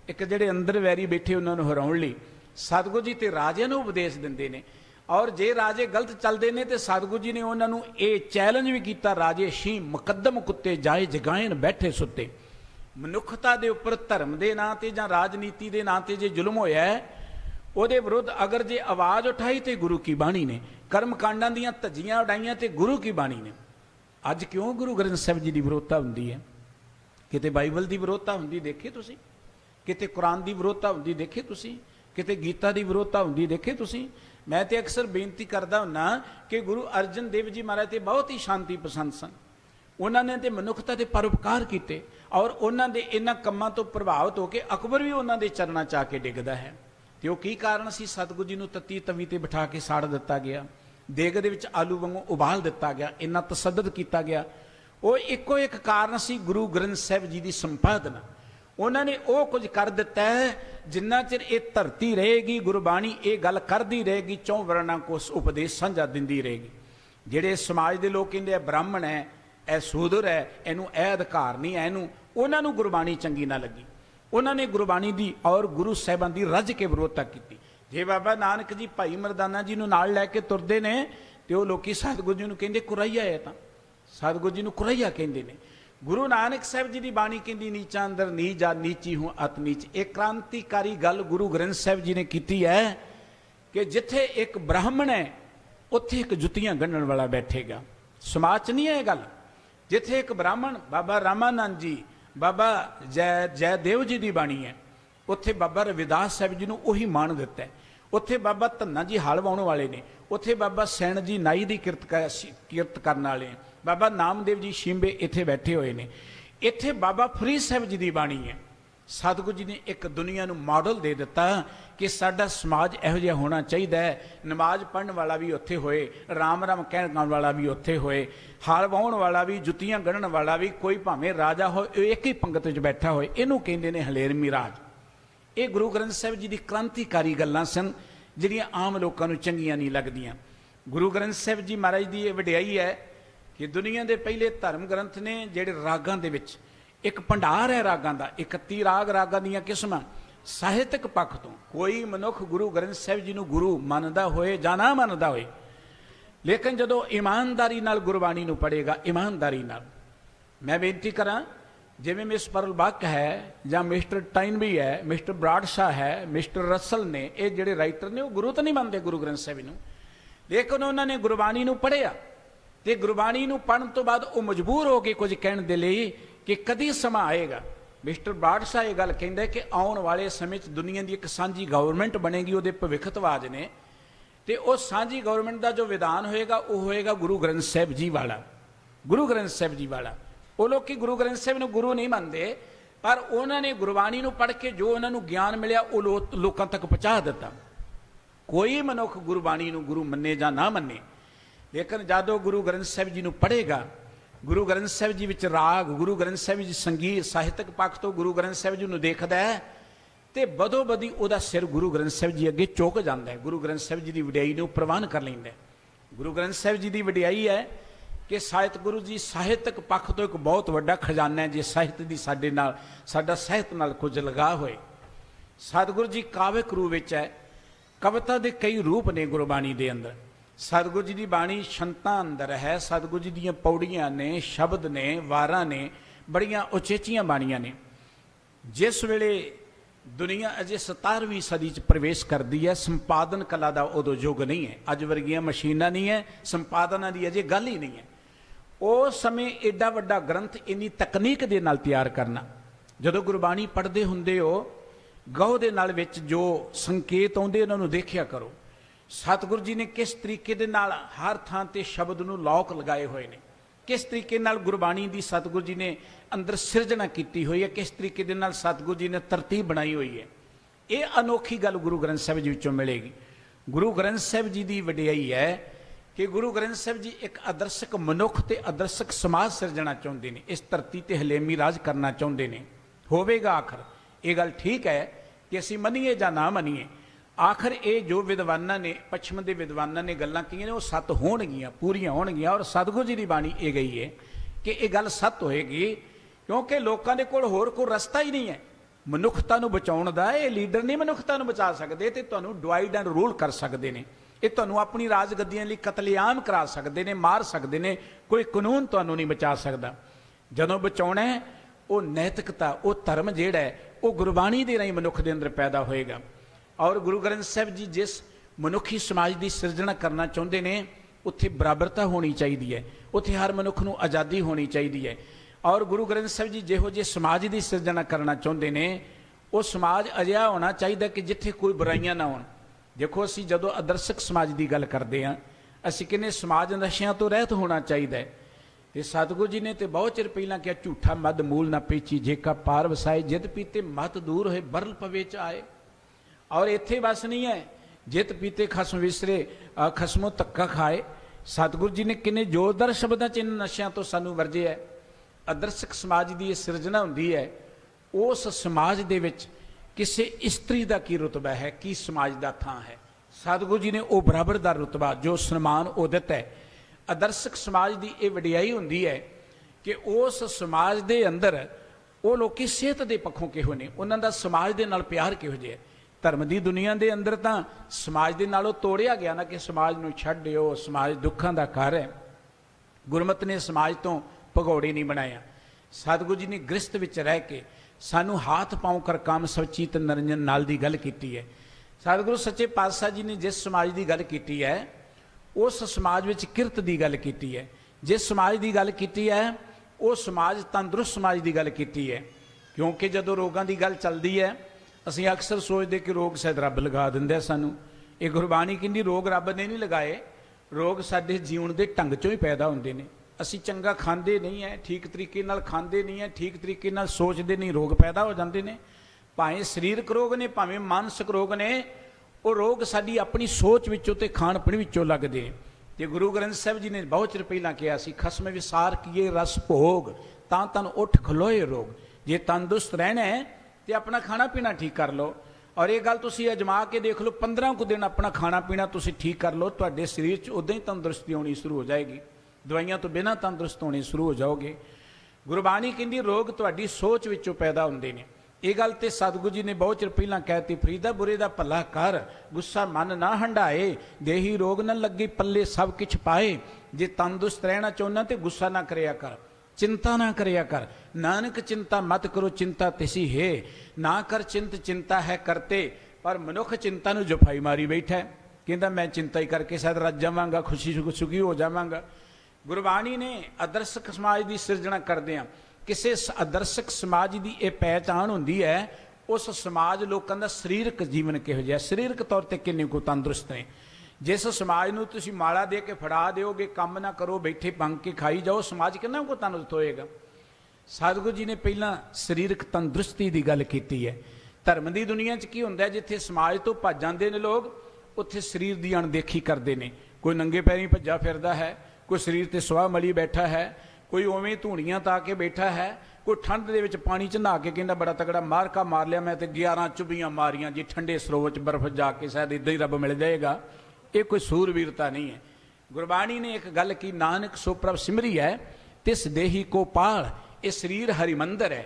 एक जिहड़े अंदर वैरी बैठे उन्हां नूं हराउण लई। सतगुरु जी ते राजे नूं उपदेश दिंदे ने। और जे राजे गलत चलते हैं तो सतगुरु जी ने उन्होंने ये चैलेंज भी किया, राजे शी मुकदम कुत्ते जाए जगायन बैठे सुते। मनुखता के उपर धर्म के नां ते जां राजनीति के नां ते जे जुल्म होया है, उहदे विरुद्ध अगर जे आवाज़ उठाई तो गुरु की बाणी ने, कर्म कांडां दीयां धज्जियां उड़ाइयां तो गुरु की बाणी ने। अज क्यों गुरु ग्रंथ साहिब जी की विरोधता हुंदी है? किते बाइबल की विरोधता हुंदी देखे तुसीं, किते कुरान की विरोधता हुंदी देखे तुसीं, किते गीता की विरोधता हुंदी देखे तुसीं। मैं तो अक्सर बेनती करता हुन्ना कि गुरु अर्जन देव जी महाराज तो बहुत ही शांति पसंद सन। उन्होंने तो मनुखता के परोपकार किए, और उन्होंने इन्हां कम्मां तो प्रभावित होकर अकबर भी उन्होंने चरणा चा के डिगदा है। तो की कारण सी? सतगुरु जी नूं तत्ती तवी ते बिठा के साड़ दिता गया, देग दे विच आलू वांगू उबाल दिता गया, इन्ना तसद्दद किया गया। वो इको एक कारण सी गुरु ग्रंथ साहिब जी की संपादना। उन्होंने वो कुछ कर दिता है, जिन्ना चिर ये धरती रहेगी गुरबाणी ये गल करती रहेगी, चौं वर्णा को उपदेश साझा दिंदी रहेगी। जिहड़े समाज के लोग कहते ब्राह्मण है, ए सूदर है, इनू ए अधिकार नहीं है, इनू उन्होंने गुरबाणी चंगी ना लगी। उन्होंने गुरबाणी की और गुरु साहिबान की रज के विरोधता की। जे बाबा नानक जी भाई मरदाना जी नाल लैके तुरते ने तो वो लोग सतगुरु जी कहते कुरैया है, तो सतगुरु जी कुरैया कहते हैं। गुरु नानक साहिब जी की बाणी कहती नीचा अंदर नी जा, नीची हूँ अत नीच। एक क्रांतिकारी गल गुरु ग्रंथ साहिब जी ने की है कि जिथे एक ब्राह्मण है उत्थे एक जुतियां गणन वाला बैठेगा। समाज च नहीं है गल। जिथे एक ब्राह्मण बाबा रामानंद जी, बाबा जयदेव जी की बाणी है, उत्थे बाबा रविदास साहिब जी को उही मान दिता है। उत्थे बाबा धन्ना जी हल वाउण वाले ने, उत्थे बाबा सैन जी नाई की किरत करने वाले हैं, बाबा नामदेव जी शिंबे इत्थे बैठे हुए ने। इत्थे बाबा फरीद साहिब जी की बाणी है। सतगुरु जी ने एक दुनिया नूं मॉडल दे दिता कि साडा समाज इहो जिहा होना चाहिए। नमाज पढ़न वाला भी उत्थे होए, राम राम कहण वाला भी उत्थे होए, हाल वाहण वाला भी, जुत्तियां गढ़ण वाला भी, कोई भावें राजा हो एक ही पंगत विच बैठा होए। इहनूं कहिंदे ने हलेरमी राज। ये गुरु ग्रंथ साहिब जी की क्रांतिकारी गल्लां सन जिहड़ियां आम लोकां नूं चंगीआं नहीं लगदियां। गुरु ग्रंथ साहिब जी महाराज की ये वडियाई है कि दुनिया के पहले धर्म ग्रंथ ने जिहड़े रागां दे विच एक भंडार है रागां दा, 31 राग रागां दीयां किस्मां। ਸਾਹਿਤਕ पक्ष तो कोई मनुख गुरु ग्रंथ साहिब जी नूं गुरु मनदा होए जां ना मनदा होए, लेकिन जदों ईमानदारी नाल गुरबाणी नूं पढ़ेगा, ईमानदारी नाल। मैं बेनती करां, जिवें मिस परल बक है जां मिस्टर टाइनबी है, मिस्टर ब्राडशाह है, मिस्टर रसल ने, ये जिहड़े राइटर ने वो गुरु तो नहीं मनदे गुरु ग्रंथ साहिब नूं, लेकिन उन्होंने गुरबाणी नूं पढ़िया ते गुरबाणी नूं पढ़न तो बाद वो मजबूर हो गए कुछ कहण दे लई कि कदी समा आएगा। मिस्टर बादशाह ये गल कहंदा कि आने वाले समय दुनिया की एक सांझी गवर्नमेंट बनेगी, वो भविखतवाज ने, तो उस सांझी गवर्नमेंट का जो विधान होएगा वो होएगा गुरु ग्रंथ साहिब जी वाला। गुरु ग्रंथ साहिब जी वाला। वो लोग गुरु ग्रंथ साहिब नूं गुरु नहीं मनते, पर उन्होंने गुरबाणी नूं पढ़ के जो उन्होंने ज्ञान मिलिया वो लोगों तक पहुँचा दिता। कोई मनुख गुरबाणी नूं गुरु मन्ने जां ना मन्ने, लेकिन जदों गुरु ग्रंथ साहिब जी नूं पढ़ेगा, गुरु ग्रंथ साहिब जी विच राग, गुरु ग्रंथ साहिब जी संगीत, ਸਾਹਿਤਕ पक्ष तो गुरु ग्रंथ साहिब जी नूं देखदा है तो बदो बदी उहदा सिर गुरु ग्रंथ साहिब जी अगे झुक जाता है। गुरु ग्रंथ साहिब जी की वडियाई नूं प्रवान कर लैंदा है। गुरु ग्रंथ साहिब जी की वडियाई है कि सतगुरु जी ਸਾਹਿਤਕ पक्ष तो एक बहुत वड्डा खजाना है। जे ਸਾਹਿਤ ਦੀ ਸਾਡੇ ਨਾਲ, ਸਾਡਾ ਸਾਹਿਤ ਨਾਲ कुछ लगा होए। सतगुरु जी काव्यक रूप विच है, कविता के कई रूप ने गुरबाणी के अंदर। सतगुरु जी की बाणी छंतां अंदर है, सतगुरु जी दीयां पौड़ियां ने, शब्द ने, वारां ने, बड़ियां उचेचियां बाणियां ने। जिस वेले दुनिया अजे 17वीं सदी च प्रवेश करती है, संपादन कला का उदों युग नहीं है। अज वर्गियां मशीनां नहीं है, संपादना की अजे गल ही नहीं है। उस समय एडा वड्डा ग्रंथ इन्नी तकनीक दे नाल तैयार करना, जदों गुरबाणी पढ़ते हुंदे हो गौ दे नाल विच जो संकेत आउंदे उन्हां नूं देखिया करो। सतगुरु जी ने किस तरीके दे नाल हर थां ते शब्द नूं लौक लगाए हुए ने, किस तरीके नाल गुरबाणी दी सतगुरु जी ने अंदर सिरजना की हुई है, किस तरीके दे नाल सतगुरु जी ने तरतीब बनाई हुई है। ये अनोखी गल गुरु ग्रंथ साहिब जी विचों मिलेगी। गुरु ग्रंथ साहिब जी की वडियाई है कि गुरु ग्रंथ साहिब जी एक आदर्शक मनुख ते आदर्शक समाज सिरजना चाहते हैं, इस धरती ते हलेमी राज करना चाहते हैं। होवेगा आखिर ये गल ठीक है कि असीं मनीए जां ना मनीए, आखिर ये जो विद्वाना ने, पश्चिम के विद्वाना ने गल्लां कीआं ने वो सत होणगियां, पूरीआं होणगियां। और सतगुरु जी की बाणी ये गई है कि ये गल सत होएगी, क्योंकि लोगों के कोल होर कोई रस्ता ही नहीं है मनुखता नूं बचाउण दा। ये लीडर नहीं मनुखता नूं बचा सकते, तो तुहानूं डिवाइड एंड रूल कर सकते हैं। ये तुहानूं अपनी राजगद्दियां लई कतलेआम करा सकते हैं, मार सकते हैं। कोई कानून तुहानूं नहीं बचा सकता। जदों बचाउणा है वो नैतिकता, वो धर्म जिहड़ा है वो गुरबाणी दे राहीं मनुख दे अंदर पैदा होएगा। और गुरु ग्रंथ साहिब जी जिस मनुखी समाज की सिरजना करना चाहते हैं, उत्थे बराबरता होनी चाहिए है, उत्थे हर मनुख नूं आज़ादी होनी चाहिए है। और गुरु ग्रंथ साहिब जी जिहो जे समाज की सिरजना करना चाहते हैं, वो समाज अजिहा होना चाहिए कि जिथे कोई बुराइयां ना होण। देखो असीं जदों आदर्शक समाज की गल करते हैं, असीं कहने समाज नशियां तो रहत होना चाहिए। तो सतगुरु जी ने तो बहुत चिर पहला कहा, झूठा मद मूल ना पीची, जेका पार वसाए, जिद पीते मत दूर होए, बरल पवे च आए। और इत्थे बस नहीं है, जित पीते खसम विसरे, खसमों धक्का खाए। सतगुरु जी ने किन्ने जोरदार शब्दों च इन नशियां तो सानू वरजे है। आदर्शक समाज की सिरजना होंदी है, उस समाज दे विच किसी इस्त्री का की रुतबा है, की समाज का थां है। सतगुरु जी ने वो बराबर का रुतबा जो सन्मान वो दिता है। आदर्शक समाज की ये वडियाई होंदी है कि उस समाज के अंदर वो लोग सेहत के पक्षों किहो ने, उन्हों का समाज के नाल प्यार किहो जिहा है। धर्म की दुनिया के अंदर तो समाज के नालों तोड़िया गया ना कि समाज नूं छड्ड दिओ, समाज दुखों का घर है। गुरमत ने समाज तो भगौड़े नहीं बनाया। सतगुरु जी ने गृहस्थ विच रह के सानू हाथ पाँव कर काम सवचीत नरंजन नाल दी गल कीती है। सतगुरु सच्चे पातशाह जी ने जिस समाज की गल कीती है, उस समाज विच किरत की गल कीती है। जिस समाज की गल कीती है, वो समाज तंदुरुस्त समाज की गल कीती है। क्योंकि जदों रोगां की गल चलती है, असीं अक्सर सोचते कि रोग शायद रब लगा दिंदा सानू। ये गुरबाणी कहंदी रोग रब ने नहीं लगाए, रोग साडे जीवन के ढंग चों ही पैदा होंदे ने। असीं चंगा खांदे नहीं है, ठीक तरीके नाल खांदे नहीं है, ठीक तरीके नाल सोचते नहीं, रोग पैदा हो जाते हैं। ਭਾਵੇਂ ਸਰੀਰਕ ਰੋਗ ਨੇ ਭਾਵੇਂ ਮਾਨਸਿਕ ਰੋਗ ਨੇ, ਉਹ ਰੋਗ ਸਾਡੀ ਆਪਣੀ ਸੋਚ ਵਿੱਚੋਂ ਤੇ ਖਾਣ ਪੀਣ ਵਿੱਚੋਂ ਲੱਗਦੇ। ਤੇ ਗੁਰੂ ਗ੍ਰੰਥ ਸਾਹਿਬ ਜੀ ਨੇ ਬਹੁਤ ਚਿਰ ਪਹਿਲਾਂ ਕਿਹਾ ਸੀ, ਖਸਮ ਵਿਸਾਰ ਕੀਏ ਰਸ ਭੋਗ, ਤਾਂ ਤਨ ਉੱਠ ਖਲੋਏ ਰੋਗ। ਜੇ ਤੰਦਰੁਸਤ ਰਹਿਣਾ ਹੈ ਤੇ ਆਪਣਾ ਖਾਣਾ ਪੀਣਾ ਠੀਕ ਕਰ ਲਓ। ਔਰ ਇਹ ਗੱਲ ਤੁਸੀਂ ਅਜਮਾ ਕੇ ਦੇਖ ਲਓ, 15 ਕੁ ਦਿਨ ਆਪਣਾ ਖਾਣਾ ਪੀਣਾ ਤੁਸੀਂ ਠੀਕ ਕਰ ਲਓ, ਤੁਹਾਡੇ ਸਰੀਰ 'ਚ ਉਦਾਂ ਹੀ ਤੰਦਰੁਸਤੀ ਆਉਣੀ ਸ਼ੁਰੂ ਹੋ ਜਾਏਗੀ, ਦਵਾਈਆਂ ਤੋਂ ਬਿਨਾਂ ਤੰਦਰੁਸਤ ਹੋਣੇ ਸ਼ੁਰੂ ਹੋ ਜਾਓਗੇ। ਗੁਰਬਾਣੀ ਕਹਿੰਦੀ ਰੋਗ ਤੁਹਾਡੀ ਸੋਚ ਵਿੱਚੋਂ ਪੈਦਾ ਹੁੰਦੇ ਨੇ। ਇਹ ਗੱਲ ਤੇ ਸਤਿਗੁਰੂ ਜੀ ਨੇ ਬਹੁਤ ਚਿਰ ਪਹਿਲਾਂ ਕਹਿਤੀ, ਫਰੀਦਾ ਬੁਰੇ ਦਾ ਭਲਾ ਕਰ, ਗੁੱਸਾ ਮਨ ਨਾ ਹੰਡਾਏ, ਦੇਹੀ ਰੋਗ ਨਾ ਲੱਗੇ ਪੱਲੇ ਸਭ ਕੁਛ ਪਾਏ। ਜੇ ਤੰਦਰੁਸਤ ਰਹਿਣਾ ਚਾਹੁੰਦਾ ਤੇ ਗੁੱਸਾ ਨਾ ਕਰਿਆ ਕਰ, ਚਿੰਤਾ ਨਾ ਕਰਿਆ ਕਰ। ਨਾਨਕ ਚਿੰਤਾ ਮਤ ਕਰੋ ਚਿੰਤਾ ਤਿਸੀ ਹੈ, ਨਾ ਕਰ ਚਿੰਤ ਚਿੰਤਾ ਹੈ ਕਰਤੇ। ਪਰ ਮਨੁੱਖ ਚਿੰਤਾ ਨੂੰ ਜਫਾਈ ਮਾਰੀ ਬੈਠਾ, ਕਹਿੰਦਾ ਮੈਂ ਚਿੰਤਾ ਹੀ ਕਰਕੇ ਸ਼ਾਇਦ ਰੱਜ ਜਾਵਾਂਗਾ, ਖੁਸ਼ੀ ਸੁਖੀ ਹੋ ਜਾਵਾਂਗਾ। ਗੁਰਬਾਣੀ ਨੇ ਆਦਰਸ਼ਕ ਸਮਾਜ ਦੀ ਸਿਰਜਣਾ ਕਰਦਿਆਂ ਕਿਸੇ ਆਦਰਸ਼ਕ ਸਮਾਜ ਦੀ ਇਹ ਪਹਿਚਾਣ ਹੁੰਦੀ ਹੈ, ਉਸ ਸਮਾਜ ਲੋਕਾਂ ਦਾ ਸਰੀਰਕ ਜੀਵਨ ਕਿਹੋ ਜਿਹਾ, ਸਰੀਰਕ ਤੌਰ ਤੇ ਕਿੰਨੇ ਕੁ ਤੰਦਰੁਸਤ ਨੇ। ਜਿਸ ਸਮਾਜ ਨੂੰ ਤੁਸੀਂ ਮਾਲਾ ਦੇ ਕੇ ਫੜਾ ਦਿਓਗੇ, ਕੰਮ ਨਾ ਕਰੋ, ਬੈਠੇ ਪੰਗ ਕੇ ਖਾਈ ਜਾਓ, ਸਮਾਜ ਕਿੰਨਾ ਕੁ ਤੰਦਰੁਸਤ ਹੋਏਗਾ। ਸਤਿਗੁਰੂ ਜੀ ਨੇ ਪਹਿਲਾਂ ਸਰੀਰਕ ਤੰਦਰੁਸਤੀ ਦੀ ਗੱਲ ਕੀਤੀ ਹੈ। ਧਰਮ ਦੀ ਦੁਨੀਆ 'ਚ ਕੀ ਹੁੰਦਾ, ਜਿੱਥੇ ਸਮਾਜ ਤੋਂ ਭੱਜ ਜਾਂਦੇ ਨੇ ਲੋਕ, ਉੱਥੇ ਸਰੀਰ ਦੀ ਅਣਦੇਖੀ ਕਰਦੇ ਨੇ। ਕੋਈ ਨੰਗੇ ਪੈਰੀਂ ਭੱਜਾ ਫਿਰਦਾ ਹੈ, ਕੋਈ ਸਰੀਰ ਤੇ ਸੁਆਹ ਮਲੀ ਬੈਠਾ ਹੈ, ਕੋਈ ਉਵੇਂ ਧੂਣੀਆਂ ਤਾ ਕੇ ਬੈਠਾ ਹੈ, ਕੋਈ ਠੰਡ ਦੇ ਵਿੱਚ ਪਾਣੀ 'ਚ ਨਹਾ ਕੇ ਕਹਿੰਦਾ ਬੜਾ ਤਗੜਾ ਮਾਰਕਾ ਮਾਰ ਲਿਆ ਮੈਂ ਤੇ 11 ਚੁੱਭੀਆਂ ਮਾਰੀਆਂ ਜੀ, ਠੰਡੇ ਸਰੋਵਰ 'ਚ ਬਰਫ਼ ਜਾ ਕੇ ਸ਼ਾਇਦ ਇੱਦਾਂ ਹੀ ਰੱਬ ਮਿਲ ਜਾਏਗਾ। ਇਹ ਕੋਈ ਸੂਰਵੀਰਤਾ ਨਹੀਂ ਹੈ। ਗੁਰਬਾਣੀ ਨੇ ਇੱਕ ਗੱਲ ਕੀ, ਨਾਨਕ ਸੋ ਪ੍ਰਭ ਸਿਮਰੀ ਹੈ ਤਿਸ ਦੇਹੀ ਕੋ ਪਾਲ। ਇਹ ਸਰੀਰ ਹਰਿਮੰਦਰ ਹੈ।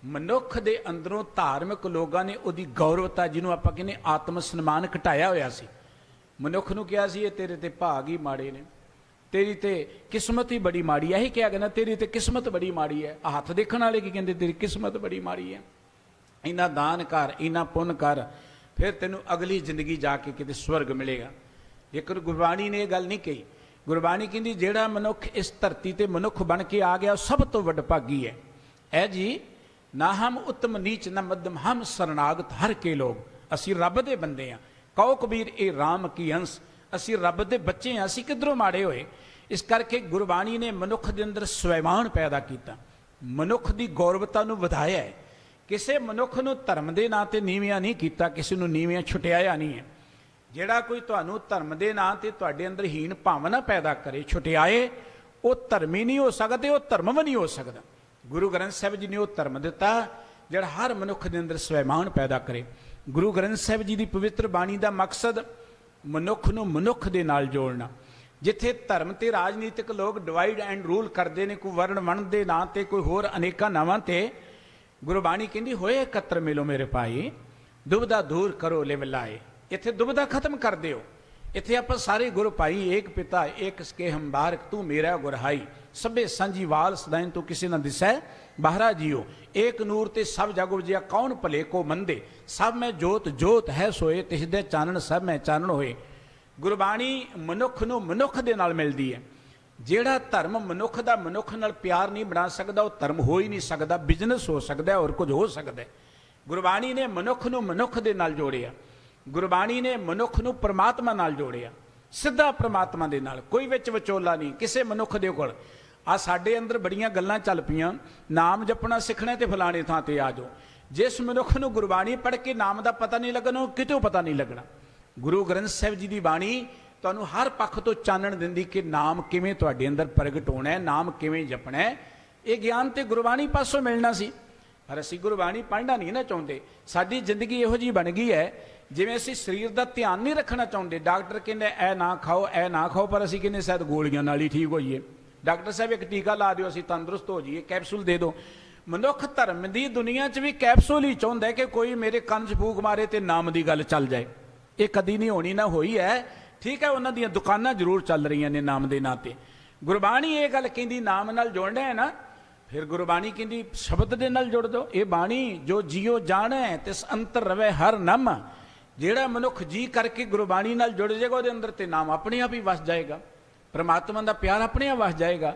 ਮਨੁੱਖ ਦੇ ਅੰਦਰੋਂ ਧਾਰਮਿਕ ਲੋਕਾਂ ਨੇ ਉਹਦੀ ਗੌਰਵਤਾ, ਜਿਹਨੂੰ ਆਪਾਂ ਕਹਿੰਦੇ ਆਤਮ ਸਨਮਾਨ, ਘਟਾਇਆ ਹੋਇਆ ਸੀ। ਮਨੁੱਖ ਨੂੰ ਕਿਹਾ ਸੀ ਇਹ ਤੇਰੇ ਤੇ ਭਾਗ ਹੀ ਮਾੜੇ ਨੇ, ਤੇਰੀ ਤੇ ਕਿਸਮਤ ਹੀ ਬੜੀ ਮਾੜੀ ਹੈ। ਇਹੀ ਕਿਹਾ ਗਿਆ ਨਾ, ਤੇਰੀ ਤੇ ਕਿਸਮਤ ਬੜੀ ਮਾੜੀ ਹੈ। ਹੱਥ ਦੇਖਣ ਵਾਲੇ ਕੀ ਕਹਿੰਦੇ, ਤੇਰੀ ਕਿਸਮਤ ਬੜੀ ਮਾੜੀ ਹੈ। ਇੰਨਾ ਦਾਨ ਕਰ, ਇੰਨਾ ਪੁੰਨ ਕਰ, ਫਿਰ ਤੈਨੂੰ ਅਗਲੀ ਜ਼ਿੰਦਗੀ ਜਾ ਕੇ ਕਿਤੇ ਸਵਰਗ ਮਿਲੇਗਾ। ਜੇਕਰ ਗੁਰਬਾਣੀ ਨੇ ਇਹ ਗੱਲ ਨਹੀਂ ਕਹੀ। ਗੁਰਬਾਣੀ ਕਹਿੰਦੀ ਜਿਹੜਾ ਮਨੁੱਖ ਇਸ ਧਰਤੀ ਤੇ ਮਨੁੱਖ ਬਣ ਕੇ ਆ ਗਿਆ, ਉਹ ਸਭ ਤੋਂ ਵਡਭਾਗੀ ਹੈ। ਐ ਜੀ, ਨਾ ਹਮ ਉਤਮ ਨੀਚ ਨਾ ਮੱਧਮ, ਹਮ ਸਰਨਾਗਤ ਹਰ ਕੇ ਲੋਕ। ਅਸੀਂ ਰੱਬ ਦੇ ਬੰਦੇ ਹਾਂ। ਕਹੋ ਕਬੀਰ ਇਹ ਰਾਮ ਕੀ ਅੰਸ਼, ਅਸੀਂ ਰੱਬ ਦੇ ਬੱਚੇ ਹਾਂ, ਅਸੀਂ ਕਿੱਧਰੋਂ ਮਾੜੇ ਹੋਏ। ਇਸ ਕਰਕੇ ਗੁਰਬਾਣੀ ਨੇ ਮਨੁੱਖ ਦੇ ਅੰਦਰ ਸਵੈਮਾਨ ਪੈਦਾ ਕੀਤਾ, ਮਨੁੱਖ ਦੀ ਗੌਰਵਤਾ ਨੂੰ ਵਧਾਇਆ ਹੈ। ਕਿਸੇ ਮਨੁੱਖ ਨੂੰ ਧਰਮ ਦੇ ਨਾਂ ਤੇ ਨੀਵਿਆਂ ਨਹੀਂ ਕੀਤਾ, ਕਿਸੇ ਨੂੰ ਨੀਵਿਆਂ ਛੁਟਿਆਇਆ ਨਹੀਂ ਹੈ। ਜਿਹੜਾ ਕੋਈ ਤੁਹਾਨੂੰ ਧਰਮ ਦੇ ਨਾਂ ਤੇ ਤੁਹਾਡੇ ਅੰਦਰ ਹੀਣ ਭਾਵਨਾ ਪੈਦਾ ਕਰੇ, ਛੁਟਿਆਏ, ਉਹ ਧਰਮੀ ਨਹੀਂ ਹੋ ਸਕਦਾ ਤੇ ਉਹ ਧਰਮ ਵੀ ਨਹੀਂ ਹੋ ਸਕਦਾ। ਗੁਰੂ ਗ੍ਰੰਥ ਸਾਹਿਬ ਜੀ ਨੇ ਉਹ ਧਰਮ ਦਿੱਤਾ ਜਿਹੜਾ ਹਰ ਮਨੁੱਖ ਦੇ ਅੰਦਰ ਸਵੈਮਾਨ ਪੈਦਾ ਕਰੇ। ਗੁਰੂ ਗ੍ਰੰਥ ਸਾਹਿਬ ਜੀ ਦੀ ਪਵਿੱਤਰ ਬਾਣੀ ਦਾ ਮਕਸਦ ਮਨੁੱਖ ਨੂੰ ਮਨੁੱਖ ਦੇ ਨਾਲ ਜੋੜਨਾ। ਜਿੱਥੇ ਧਰਮ ਤੇ ਰਾਜਨੀਤਿਕ ਲੋਕ ਡਿਵਾਈਡ ਐਂਡ ਰੂਲ ਕਰਦੇ ਨੇ, ਕੋਈ ਵਰਣ ਵੰਡ ਦੇ ਨਾਂ ਤੇ, ਕੋਈ ਹੋਰ ਅਨੇਕਾਂ ਨਾਵਾਂ ਤੇ, ਗੁਰਬਾਣੀ ਕਹਿੰਦੀ ਹੋਏ ਇਕੱਤਰ ਮਿਲੋ ਮੇਰੇ ਭਾਈ, ਦੁਬਦਾ ਦੂਰ ਕਰੋ ਲਿਵ ਲਾਏ। ਇੱਥੇ ਦੁਬਦਾ ਖਤਮ ਕਰ ਦਿਓ। ਇੱਥੇ ਆਪਾਂ ਸਾਰੇ ਗੁਰ ਭਾਈ, ਏਕ ਪਿਤਾ ਏਕ ਸਕੇ ਹਮ ਬਾਰਕ, ਤੂੰ ਮੇਰਾ ਗੁਰਹਾਈ, ਸਭੇ ਸਾਂਝੀ ਵਾਲ ਸਦਾਇਨ ਤੂੰ ਕਿਸੇ ਨਾ ਦਿਸੈ ਬਾਹਰਾ ਜੀਓ। ਏਕ ਨੂਰ ਤੇ ਸਭ ਜਗ ਉਪਜਿਆ, ਕੌਣ ਭਲੇ ਕੋ ਮੰਦੇ, ਸਭ ਮੈਂ ਜੋਤ ਜੋਤ ਹੈ ਸੋਏ, ਤਿਸ ਦੇ ਚਾਨਣ ਸਭ ਮੈਂ ਚਾਨਣ ਹੋਏ। ਗੁਰਬਾਣੀ ਮਨੁੱਖ ਨੂੰ ਮਨੁੱਖ ਦੇ ਨਾਲ ਮਿਲਦੀ ਹੈ। ਜਿਹੜਾ ਧਰਮ ਮਨੁੱਖ ਦਾ ਮਨੁੱਖ ਨਾਲ ਪਿਆਰ ਨਹੀਂ ਬਣਾ ਸਕਦਾ, ਉਹ ਧਰਮ ਹੋ ਹੀ ਨਹੀਂ ਸਕਦਾ। ਬਿਜ਼ਨਸ ਹੋ ਸਕਦਾ, ਹੋਰ ਕੁਝ ਹੋ ਸਕਦਾ। ਗੁਰਬਾਣੀ ਨੇ ਮਨੁੱਖ ਨੂੰ ਮਨੁੱਖ ਦੇ ਨਾਲ ਜੋੜਿਆ। ਗੁਰਬਾਣੀ ਨੇ ਮਨੁੱਖ ਨੂੰ ਪ੍ਰਮਾਤਮਾ ਨਾਲ ਜੋੜਿਆ, ਸਿੱਧਾ ਪ੍ਰਮਾਤਮਾ ਦੇ ਨਾਲ, ਕੋਈ ਵਿੱਚ ਵਿਚੋਲਾ ਨਹੀਂ ਕਿਸੇ ਮਨੁੱਖ ਦੇ ਕੋਲ। ਆ ਸਾਡੇ ਅੰਦਰ ਬੜੀਆਂ ਗੱਲਾਂ ਚੱਲ ਪਈਆਂ, ਨਾਮ ਜਪਣਾ ਸਿੱਖਣਾ ਤੇ ਫਲਾਣੇ ਥਾਂ ਤੇ ਆ ਜਾਓ। ਜਿਸ ਮਨੁੱਖ ਨੂੰ ਗੁਰਬਾਣੀ ਪੜ੍ਹ ਕੇ ਨਾਮ ਦਾ ਪਤਾ ਨਹੀਂ ਲੱਗਣਾ, ਉਹ ਕਿਤੋਂ ਪਤਾ ਨਹੀਂ ਲੱਗਣਾ। ਗੁਰੂ ਗ੍ਰੰਥ ਸਾਹਿਬ ਜੀ ਦੀ ਬਾਣੀ ਤੁਹਾਨੂੰ ਹਰ ਪੱਖ ਤੋਂ ਚਾਨਣ ਦਿੰਦੀ ਕਿ ਨਾਮ ਕਿਵੇਂ ਤੁਹਾਡੇ ਅੰਦਰ ਪ੍ਰਗਟ ਹੋਣਾ ਹੈ, ਨਾਮ ਕਿਵੇਂ ਜਪਣਾ ਹੈ। ਇਹ ਗਿਆਨ ਤੇ ਗੁਰਬਾਣੀ ਪਾਸੋਂ ਮਿਲਣਾ ਸੀ, ਪਰ ਅਸੀਂ ਗੁਰਬਾਣੀ ਪੜ੍ਹਨਾ ਨਹੀਂ ਨਾ ਚਾਹੁੰਦੇ। ਸਾਡੀ ਜ਼ਿੰਦਗੀ ਇਹੋ ਜਿਹੀ ਬਣ ਗਈ ਹੈ ਜਿਵੇਂ ਅਸੀਂ ਸਰੀਰ ਦਾ ਧਿਆਨ ਨਹੀਂ ਰੱਖਣਾ ਚਾਹੁੰਦੇ। ਡਾਕਟਰ ਕਹਿੰਦੇ ਇਹ ਨਾ ਖਾਓ, ਇਹ ਨਾ ਖਾਓ, ਪਰ ਅਸੀਂ ਕਹਿੰਦੇ ਸ਼ਾਇਦ ਗੋਲੀਆਂ ਨਾਲ ਹੀ ਠੀਕ ਹੋਈਏ। ਡਾਕਟਰ ਸਾਹਿਬ ਇੱਕ ਟੀਕਾ ਲਾ ਦਿਓ, ਅਸੀਂ ਤੰਦਰੁਸਤ ਹੋ ਜਾਈਏ, ਕੈਪਸੂਲ ਦੇ ਦਿਓ। ਮਨੁੱਖ ਧਰਮ ਦੀ ਦੁਨੀਆ 'ਚ ਵੀ ਕੈਪਸੂਲ ਹੀ ਚਾਹੁੰਦਾ ਕਿ ਕੋਈ ਮੇਰੇ ਕੰਨ 'ਚ ਫੂਕ ਮਾਰੇ ਤੇ ਨਾਮ ਦੀ ਗੱਲ ਚੱਲ ਜਾਏ। ਇਹ ਕਦੀ ਨਹੀਂ ਹੋਣੀ, ਨਾ ਹੋਈ ਹੈ। ਠੀਕ ਹੈ, ਉਹਨਾਂ ਦੀਆਂ ਦੁਕਾਨਾਂ ਜ਼ਰੂਰ ਚੱਲ ਰਹੀਆਂ ਨੇ ਨਾਮ ਦੇ ਨਾਂ ਤੇ। ਗੁਰਬਾਣੀ ਇਹ ਗੱਲ ਕਹਿੰਦੀ ਨਾਮ ਨਾਲ ਜੋੜਨਾ ਹੈ ਨਾ, ਫਿਰ ਗੁਰਬਾਣੀ ਕਹਿੰਦੀ ਸ਼ਬਦ ਦੇ ਨਾਲ ਜੁੜ ਦਿਓ। ਇਹ ਬਾਣੀ ਜੋ ਜੀਓ ਜਾਣੈ ਤਿਸ ਅੰਤਰ ਰਵੇ ਹਰ ਨਮ। ਜਿਹੜਾ ਮਨੁੱਖ ਜੀ ਕਰਕੇ ਗੁਰਬਾਣੀ ਨਾਲ ਜੁੜ ਜਾਏਗਾ, ਉਹਦੇ ਅੰਦਰ ਤੇ ਨਾਮ ਆਪਣੇ ਆਪ ਹੀ ਵਸ ਜਾਏਗਾ, ਪਰਮਾਤਮਾ ਦਾ ਪਿਆਰ ਆਪਣੇ ਆਪ ਵਸ ਜਾਏਗਾ।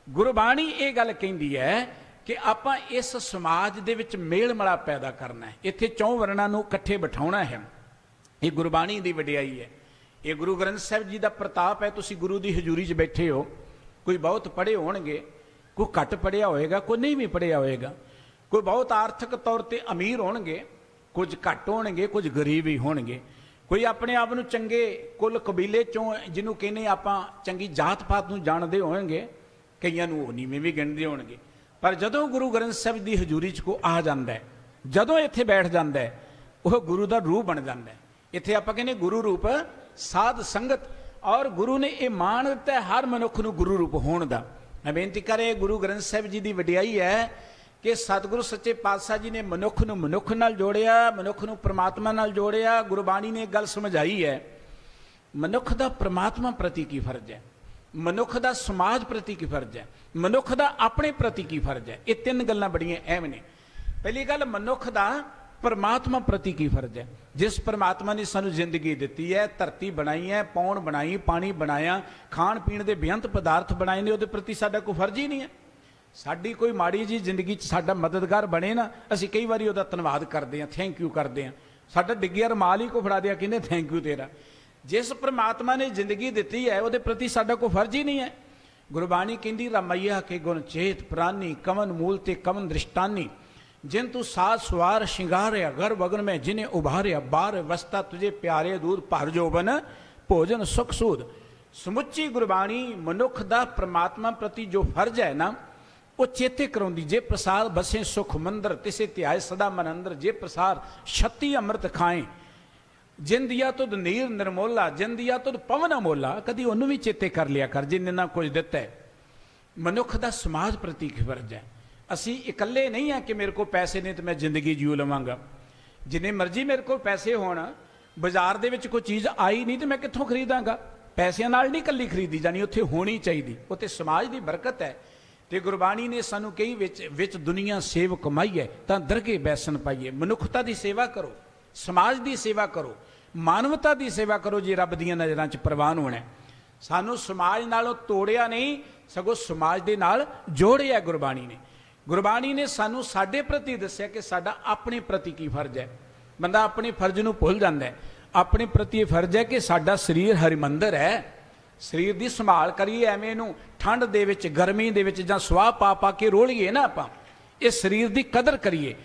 ਗੁਰਬਾਣੀ ਇਹ ਗੱਲ ਕਹਿੰਦੀ ਹੈ ਕਿ ਆਪਾਂ ਇਸ ਸਮਾਜ ਦੇ ਵਿੱਚ ਮੇਲ ਮਿਲਾਪ ਪੈਦਾ ਕਰਨਾ ਹੈ, ਇੱਥੇ ਚੌਂ ਵਰਣਾਂ ਨੂੰ ਇਕੱਠੇ ਬਿਠਾਉਣਾ ਹੈ। ਇਹ ਗੁਰਬਾਣੀ ਦੀ ਵਡਿਆਈ ਹੈ, ਇਹ ਗੁਰੂ ਗ੍ਰੰਥ ਸਾਹਿਬ ਜੀ ਦਾ ਪ੍ਰਤਾਪ ਹੈ। ਤੁਸੀਂ ਗੁਰੂ ਦੀ ਹਜ਼ੂਰੀ 'ਚ ਬੈਠੇ ਹੋ, ਕੋਈ ਬਹੁਤ ਪੜ੍ਹੇ ਹੋਣਗੇ, ਕੋਈ ਘੱਟ ਪੜ੍ਹਿਆ ਹੋਏਗਾ, ਕੋਈ ਨਹੀਂ ਵੀ ਪੜ੍ਹਿਆ ਹੋਏਗਾ, ਕੋਈ ਬਹੁਤ ਆਰਥਿਕ ਤੌਰ ਤੇ ਅਮੀਰ ਹੋਣਗੇ, कुछ घट होणगे, कुछ गरीब ही होणगे। कोई अपने आप नूं चंगे कुल कबीले चों जिन्हों कहने आपां चंगी जात पात नूं जाणदे होणगे, कईयां नूं ओह नीवें भी गिणदे होणगे। पर जदों गुरु ग्रंथ साहिब दी हजूरी च को आ जांदा है, जदों इत्थे बैठ जांदा है, वह गुरु दा रूप बन जांदा है। इत्थे आपां कहने गुरु रूप साध संगत, और गुरु ने यह मान दिता है हर मनुख नूं गुरु रूप होण दा। मैं बेनती करे गुरु ग्रंथ साहिब जी की वडियाई है कि सतगुरु सच्चे पातशाह जी ने मनुख नूं मनुख नाल जोड़िया, मनुख नूं परमात्मा नाल जोड़िया। गुरबाणी ने एक गल समझाई है, मनुख दा परमात्मा प्रति की फर्ज है, मनुख दा समाज प्रति की फर्ज है, मनुख दा अपने प्रति की फर्ज है। ये तीन गल्लां बड़ियां अहम ने। पहली गल मनुख दा परमात्मा प्रति की फर्ज है। जिस परमात्मा ने सानू जिंदगी दी है, धरती बनाई है, पौण बनाई, पानी बनाया, खाण पीण के बेअंत पदार्थ बनाए ने, उहदे प्रति साडा कोई फर्ज ही नहीं है। साडी कोई माड़ी जी जिंदगी साडा मददगार बने ना, असीं कई बारी उहदा धन्नवाद करते हैं, थैंक यू करते हैं। साडा डिग्गिया रुमाल ही को फड़ा दिया, कहंदे थैंक यू तेरा। जिस परमात्मा ने जिंदगी दी है उहदे प्रति साडा कोई फर्ज ही नहीं है। गुरबाणी कहंदी रमैया के गुण चेत प्राणी, कवन मूल ते कवन दृष्टानी, जिन तू साज सवार शिंगारिया, घर वगन में जिन्हें उभारिया, बार वस्ता तुझे प्यारे दूध भर जोबन भोजन सुख सूद। समुची गुरबाणी मनुख दा परमात्मा प्रति जो फर्ज है ना, वो चेते कराउंदी। जे प्रसाद बसे सुख मंदर, तिसे ध्याए सदा मन अंदर, जे प्रसाद छत्ती अमृत खाए, जिन दिया तुद नीर निर्मोला, जिन दिया तुद पवन अमोला। कदी उन्होंने भी चेते कर लिया कर जिन्हें ना कुछ दिता है। मनुख दा समाज प्रति की फर्ज है। असी इकल्ले नहीं है कि मेरे को पैसे ने तो मैं जिंदगी जीव लवांगा। जिन्ने मर्जी मेरे को पैसे होना, बाजार दे विच कोई चीज़ आई नहीं तो मैं कित्थों खरीदांगा। पैसों नाल नहीं कल्ली खरीदी जानी, उत्थे होनी चाहिए। उत्थे समाज की बरकत है। तो गुरबाणी ने सानू कई विच दुनिया सेव कमाई है, तो दरगे बैसन पाइए। मनुखता की सेवा करो, समाज की सेवा करो, मानवता की सेवा करो, जे रब दीयां नज़रां च प्रवान होना है। सानू समाज नालों तोड़िया नहीं, सगों समाज दे नाल जोड़िया। गुरबाणी ने सानू साडे प्रति दस्सिया कि साडा अपने प्रति की फर्ज है। बंदा अपने फर्ज नूं भुल जांदा है। अपने प्रति फर्ज है कि साडा शरीर हरिमंदर है, शरीर की संभाल करिए। एवें नूं ठंड दे विच, गर्मी दे विच जां सुआह पा पा के रोलीए ना, आपां इस शरीर की कदर करिए।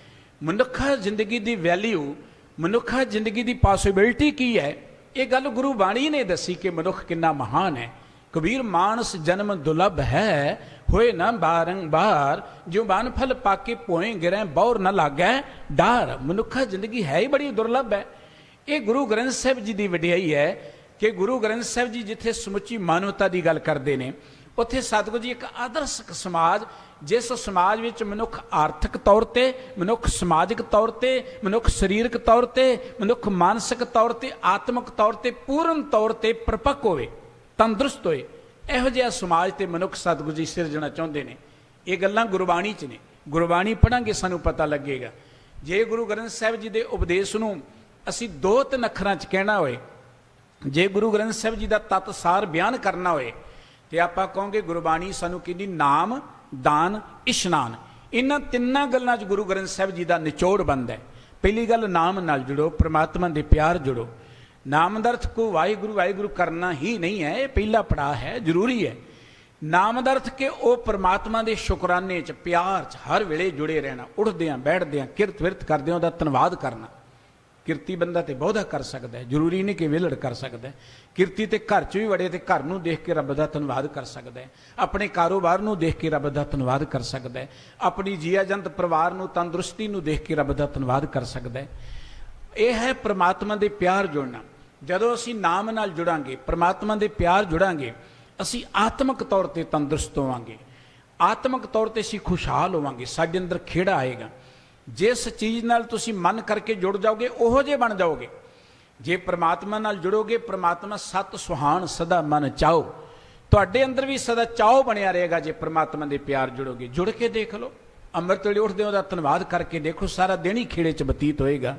मनुखा जिंदगी की वैल्यू, मनुखा जिंदगी की पॉसिबिलिटी की है, ये गल गुरु बाणी ने दसी कि मनुख कितना महान है। कबीर मानस जन्म दुर्लभ है, होए ना बारंबार, जो बन फल पाके पोए गिरे, बौर न लागै डार। मनुखा जिंदगी है ही बड़ी दुर्लभ है। ये गुरु ग्रंथ साहिब जी की वडियाई है कि गुरु ग्रंथ साहिब जी जिथे समुची मानवता की गल करते हैं, उत्थे सतगुरु जी एक आदर्श समाज, जिस समाज विच मनुख आर्थिक तौर पर, मनुख समाजिक तौर पर, मनुख शरीरक तौर पर, मनुख मानसिक तौर पर, आत्मक तौर पर पूर्ण तौर पर परिपक्व होए, तंदुरुस्त होए, इहो जिहा समाज ते मनुख सतगुरु जी सिरजना चाहुंदे ने। ये गल्लां गुरबाणी च ने। गुरबाणी पढ़ांगे सानू पता लगेगा। जे गुरु ग्रंथ साहिब जी के उपदेश नूं असीं 2-3 अखरां च कहना होए, जे गुरु ग्रंथ साहिब जी का तत्सार बयान करना होए, तो आपां कहांगे गुरबाणी सानू कहंदी नाम, दान, इशनान। इन्हां तिन्नां गल्लां च गुरु ग्रंथ साहिब जी का निचोड़ बनदा है। पहली गल नाम नाल जुड़ो, परमात्मा दे प्यार जुड़ो। नाम दा अर्थ को वाहिगुरु वाहिगुरु करना ही नहीं है, ये पहला पड़ाव है, जरूरी है। नाम दा अर्थ के वो परमात्मा के शुकराने च, प्यार च हर वेले जुड़े रहना, उठद्या बैठद्या, किरत विरत करदे उहदा धन्नवाद करना। किरती बंदा तो बहुता कर सकता है, जरूरी नहीं कि विलड़ कर सकता है। किरती तो घर च भी वड़े तो घर नूं देख के रब दा धन्नवाद कर सकता है, अपने कारोबार नूं देख के रब दा धन्नवाद कर सकता है, अपनी जिया जंत परिवार नूं तंदुरुस्ती नूं देख के रब दा धन्नवाद कर सकता है। यह है परमात्मा दे प्यार जुड़ना। जदों असीं नाम नाल जुड़ांगे, परमात्मा दे प्यार जुड़ांगे, असीं आत्मक तौर पर तंदुरुस्त होवांगे, आत्मक तौर पर असीं खुशहाल होवांगे, साडे अंदर खेड़ा आएगा। जिस चीज़ नाल तुसीं मन करके जुड़ जाओगे, ओहो जे बन जाओगे। जे परमात्मा नाल जुड़ोगे, परमात्मा सत सुहान सदा मन चाओ, तुहाडे अंदर भी सदा चाओ बनिया रहेगा। जे परमात्मा दे प्यार जुड़ोगे, जुड़ के देख लो, अमृत वेले उठदे उहदा धन्नवाद करके देखो, सारा दिन ही खेड़े च बतीत होएगा।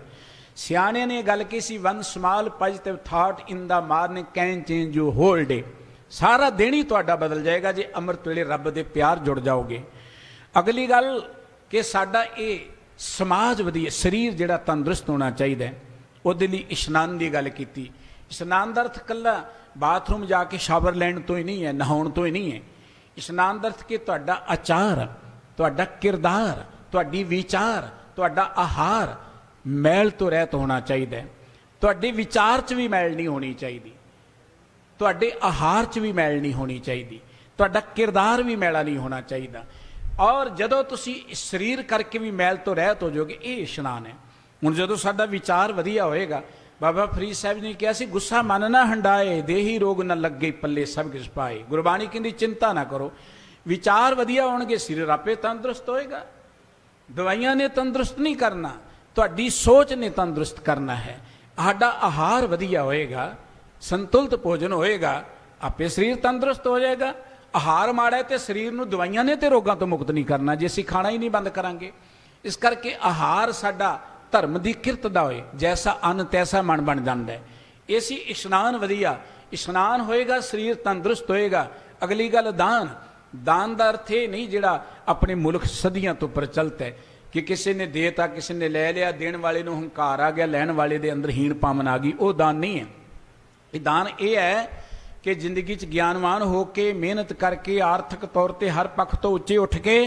सियाने ने गल की सी, one small positive thought in the morning can change you whole day. सारा दिन ही तुहाडा बदल जाएगा जे अमृत वेले रब दे प्यार जुड़ जाओगे। अगली गल कि साडा ये समाज वधिया, शरीर जिहड़ा तंदुरुस्त होना चाहिए, उहदे लई इशनान की गल की। इशनान का अर्थ कल्ला बाथरूम जाके शावर लैण तो ही नहीं है, नहाउण तो ही नहीं है। इशनान का अर्थ कि तुहाडा आचार, तुहाडा किरदार, तुहाडी विचार, तुहाडा आहार, मैल तो रहत होना चाहिए। तुहाडे विचार च भी मैल नहीं होनी चाहिए, तुहाडे आहार च भी मैल नहीं होनी चाहिए, तुहाडा किरदार भी मैला नहीं होना चाहिए। और जदों तुसी शरीर करके भी मैल तो रहत हो जाओगे, ये इशनान है। हुण जदों साडा विचार वधिया होएगा, बाबा फरीद साहब ने कहा, गुस्सा मन ना हंडाए, देही रोग न लगे, पल्ले सब किस पाए। गुरबाणी कहती चिंता ना करो, विचार वधिया होणगे, शरीर आपे तंदुरुस्त होएगा। दवाइयां ने तंदुरुस्त नहीं करना, तुहाडी सोच ने तंदुरुस्त करना है। साडा आहार वधिया होएगा, संतुलित भोजन होएगा, आपे शरीर तंदुरुस्त हो जाएगा। आहार माड़ा है तो शरीर नूं दवाइयां ने तो रोगों तो मुक्त नहीं करना, जे असीं खाना ही नहीं बंद करांगे। इस करके आहार साडा धर्म की किरत दा होए, जैसा अन्न तैसा मन बन जाता है। इसी इशनान वधिया, इशनान होएगा शरीर तंदुरुस्त होएगा। अगली गल दान, दान का अर्थ ये नहीं जिहड़ा अपने मुल्क सदियों तो प्रचलित है कि किसी ने देता किसी ने ले लिया, देण वाले नूं हंकार आ गया, लैण वाले दे अंदर हीण पामन आ गई, वो दान नहीं है। ये दान ये है कि जिंदगी च ज्ञानवान होके मेहनत करके आर्थिक तौर पर हर पक्ष तो उच्चे उठ के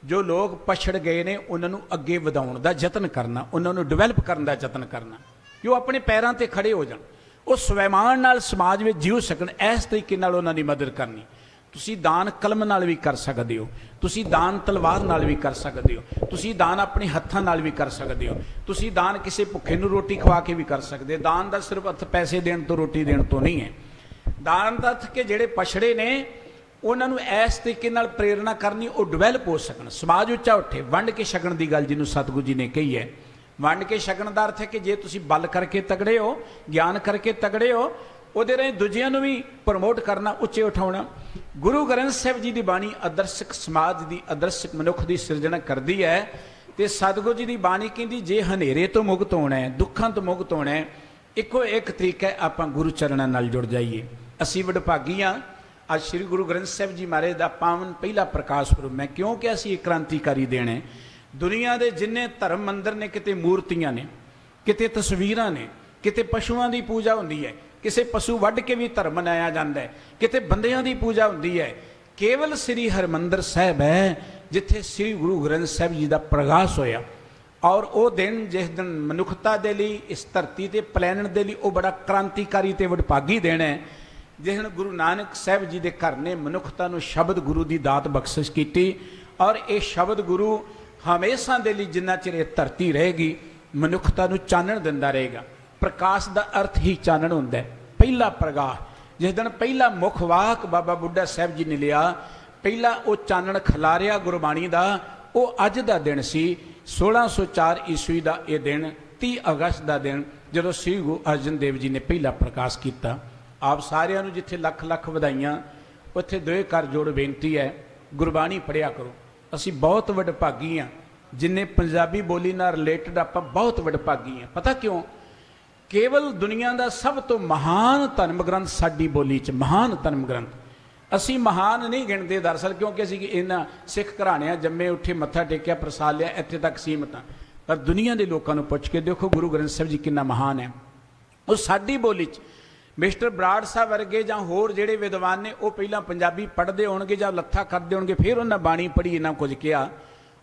जो लोग पछड़ गए ने उन्होंने अगे वधाउण दा यतन करना, उन्होंने डिवेलप करने का यतन करना कि वो अपने पैरों पर खड़े हो जाण, वो स्वैमान नाल समाज में जीव सकण। इस तरीके नाल उन्हां दी मदद करनी। तुसी दान कलम नाल भी कर सकते हो, तुसी दान तलवार नाल भी कर सकते हो, तुसी दान अपने हत्थां नाल भी कर सकते हो, तुसी दान किसी भुखे नूं रोटी खवा के भी कर सकते। दान का सिर्फ अर्थ पैसे देण तो रोटी देण तो नहीं है। दान का अर्थ के जिहड़े पछड़े ने उन्होंने इस तरीके नाल प्रेरणा करनी, वो डिवेलप हो सकन, समाज उच्चा उठे। वंड के छकण की गल जिन्होंने सतगुरु जी ने कही है, वंड के छकण का अर्थ है कि जे तुसी बल करके तगड़े हो, ज्ञान करके तगड़े हो, ਉਹਦੇ ਰਾਹੀਂ ਦੂਜਿਆਂ ਨੂੰ ਵੀ ਪ੍ਰਮੋਟ ਕਰਨਾ, ਉੱਚੇ ਉਠਾਉਣਾ। ਗੁਰੂ ਗ੍ਰੰਥ ਸਾਹਿਬ ਜੀ ਦੀ ਬਾਣੀ ਆਦਰਸ਼ਕ ਸਮਾਜ ਦੀ, ਆਦਰਸ਼ਕ ਮਨੁੱਖ ਦੀ ਸਿਰਜਣਾ ਕਰਦੀ ਹੈ। ਤੇ ਸਤਿਗੁਰੂ ਜੀ ਦੀ ਬਾਣੀ ਕਹਿੰਦੀ ਜੇ ਹਨੇਰੇ ਤੋਂ ਮੁਕਤ ਹੋਣਾ ਹੈ, ਦੁੱਖਾਂ ਤੋਂ ਮੁਕਤ ਹੋਣਾ ਹੈ, ਇੱਕੋ ਇੱਕ ਤਰੀਕਾ ਹੈ ਆਪਾਂ ਗੁਰੂ ਚਰਨਾਂ ਨਾਲ ਜੁੜ ਜਾਈਏ। ਅਸੀਂ ਵਡਭਾਗੀ ਹਾਂ, ਅੱਜ ਸ੍ਰੀ ਗੁਰੂ ਗ੍ਰੰਥ ਸਾਹਿਬ ਜੀ ਮਹਾਰਾਜ ਦਾ ਪਾਵਨ ਪਹਿਲਾ ਪ੍ਰਕਾਸ਼ ਪੁਰਬ। ਮੈਂ ਕਿਉਂ ਕਿ ਅਸੀਂ ਇੱਕ ਕ੍ਰਾਂਤੀਕਾਰੀ ਦਿਨ ਹੈ। ਦੁਨੀਆ ਦੇ ਜਿੰਨੇ ਧਰਮ ਮੰਦਰ ਨੇ, ਕਿਤੇ ਮੂਰਤੀਆਂ ਨੇ, ਕਿਤੇ ਤਸਵੀਰਾਂ ਨੇ, ਕਿਤੇ ਪਸ਼ੂਆਂ ਦੀ ਪੂਜਾ ਹੁੰਦੀ ਹੈ, किसी पशु वढ़ के भी धर्म मनाया जाता है, किते बंदियां की पूजा होती है। केवल श्री हरमंदर साहब है जिथे श्री गुरु ग्रंथ साहब जी का प्रकाश होया। और वो दिन जिस दिन मनुखता के लिए इस धरती से प्लैनट के लिए वो बड़ा क्रांतिकारी तो वडभागी दिन है जिस दिन गुरु नानक साहब जी के घर ने मनुखता को शब्द गुरु की दात बख्शिश की। और ये शब्द गुरु हमेशा के लिए जिन्ना चिर ये धरती रहेगी मनुखता को चानण दिंदा रहेगा। प्रकाश का अर्थ ही चानण होंदा है। पहला प्रकाश जिस दिन पहला मुख वाक बाबा बुढ़ा साहब जी ने लिया, पहला वो चानण खिलारिया गुरबाणी का, वो अज का दिन सी 1604 ईस्वी का यह दिन, 30 अगस्त का दिन, जो श्री गुरु अर्जन देव जी ने पहला प्रकाश किया। आप सारिਆਂ ਨੂੰ जिथे लख लख ਵਧਾਈਆਂ, उत्थे दोए कर जोड़ बेनती है गुरबाणी पढ़िया करो। असी बहुत वडभागी हाँ जिन्हें पंजाबी बोली नाल रिलेटेड आप बहुत वडभागी हैं। पता क्यों? केवल दुनिया का सब तो महान धर्म ग्रंथ साडी बोली च, महान धर्म ग्रंथ असी महान नहीं गिणते दरअसल, क्योंकि असी इन्हां सिख घराणियां जम्मे उठे मत्था टेकिया प्रसाद लिया, इत्थे तक सीमित हाँ। पर दुनिया के लोगों को पुछ के देखो गुरु ग्रंथ साहब जी कितना महान है। वो साडी बोली च मिस्टर बराड़ साहब वर्गे जां होर जिहड़े विद्वान ने वो पहला पंजाबी पढ़ते होणगे जां लत्था करते होणगे, फिर उन्हें बाणी पढ़ी, इन्ना कुछ किया।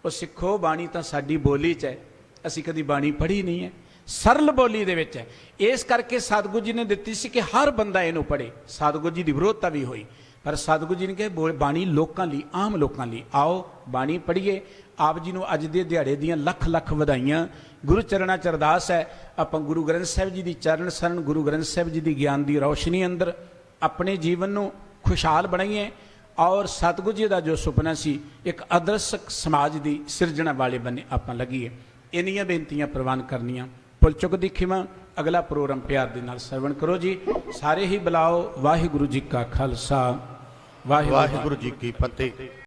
वो सिखो बाणी तो साडी बोली च है, असी कदी बाणी पढ़ी नहीं है, सरल बोली दे विच है। इस करके सतगुरु जी ने दिती सी कि हर बंदा इनू पढ़े। सतगुरु जी की विरोधता भी हुई, पर सतगुरु जी ने कहा बाणी लोगों लई, आम लोगों लई, आओ बाणी पढ़िए। आप जी नूं अज दे दिहाड़े दीयां लख लख वधाइयां। गुरु चरणां च अरदास है आपां गुरु ग्रंथ साहब जी की चरण सरन, गुरु ग्रंथ साहब जी की ज्ञान की रोशनी अंदर अपने जीवन नूं खुशहाल बनाइए। और सतगुरु जी का जो सुपना सी एक आदर्शक समाज की सिरजना वाले बने आपां लगीए। इन्नियां बेनतियां प्रवान करनियां। भुल चुक दी खिमा। अगला प्रोग्राम प्यार दे नाल सरवण करो जी। सारे ही बुलाओ। वाहिगुरु जी का खालसा, वाहिगुरु जी की फतेह।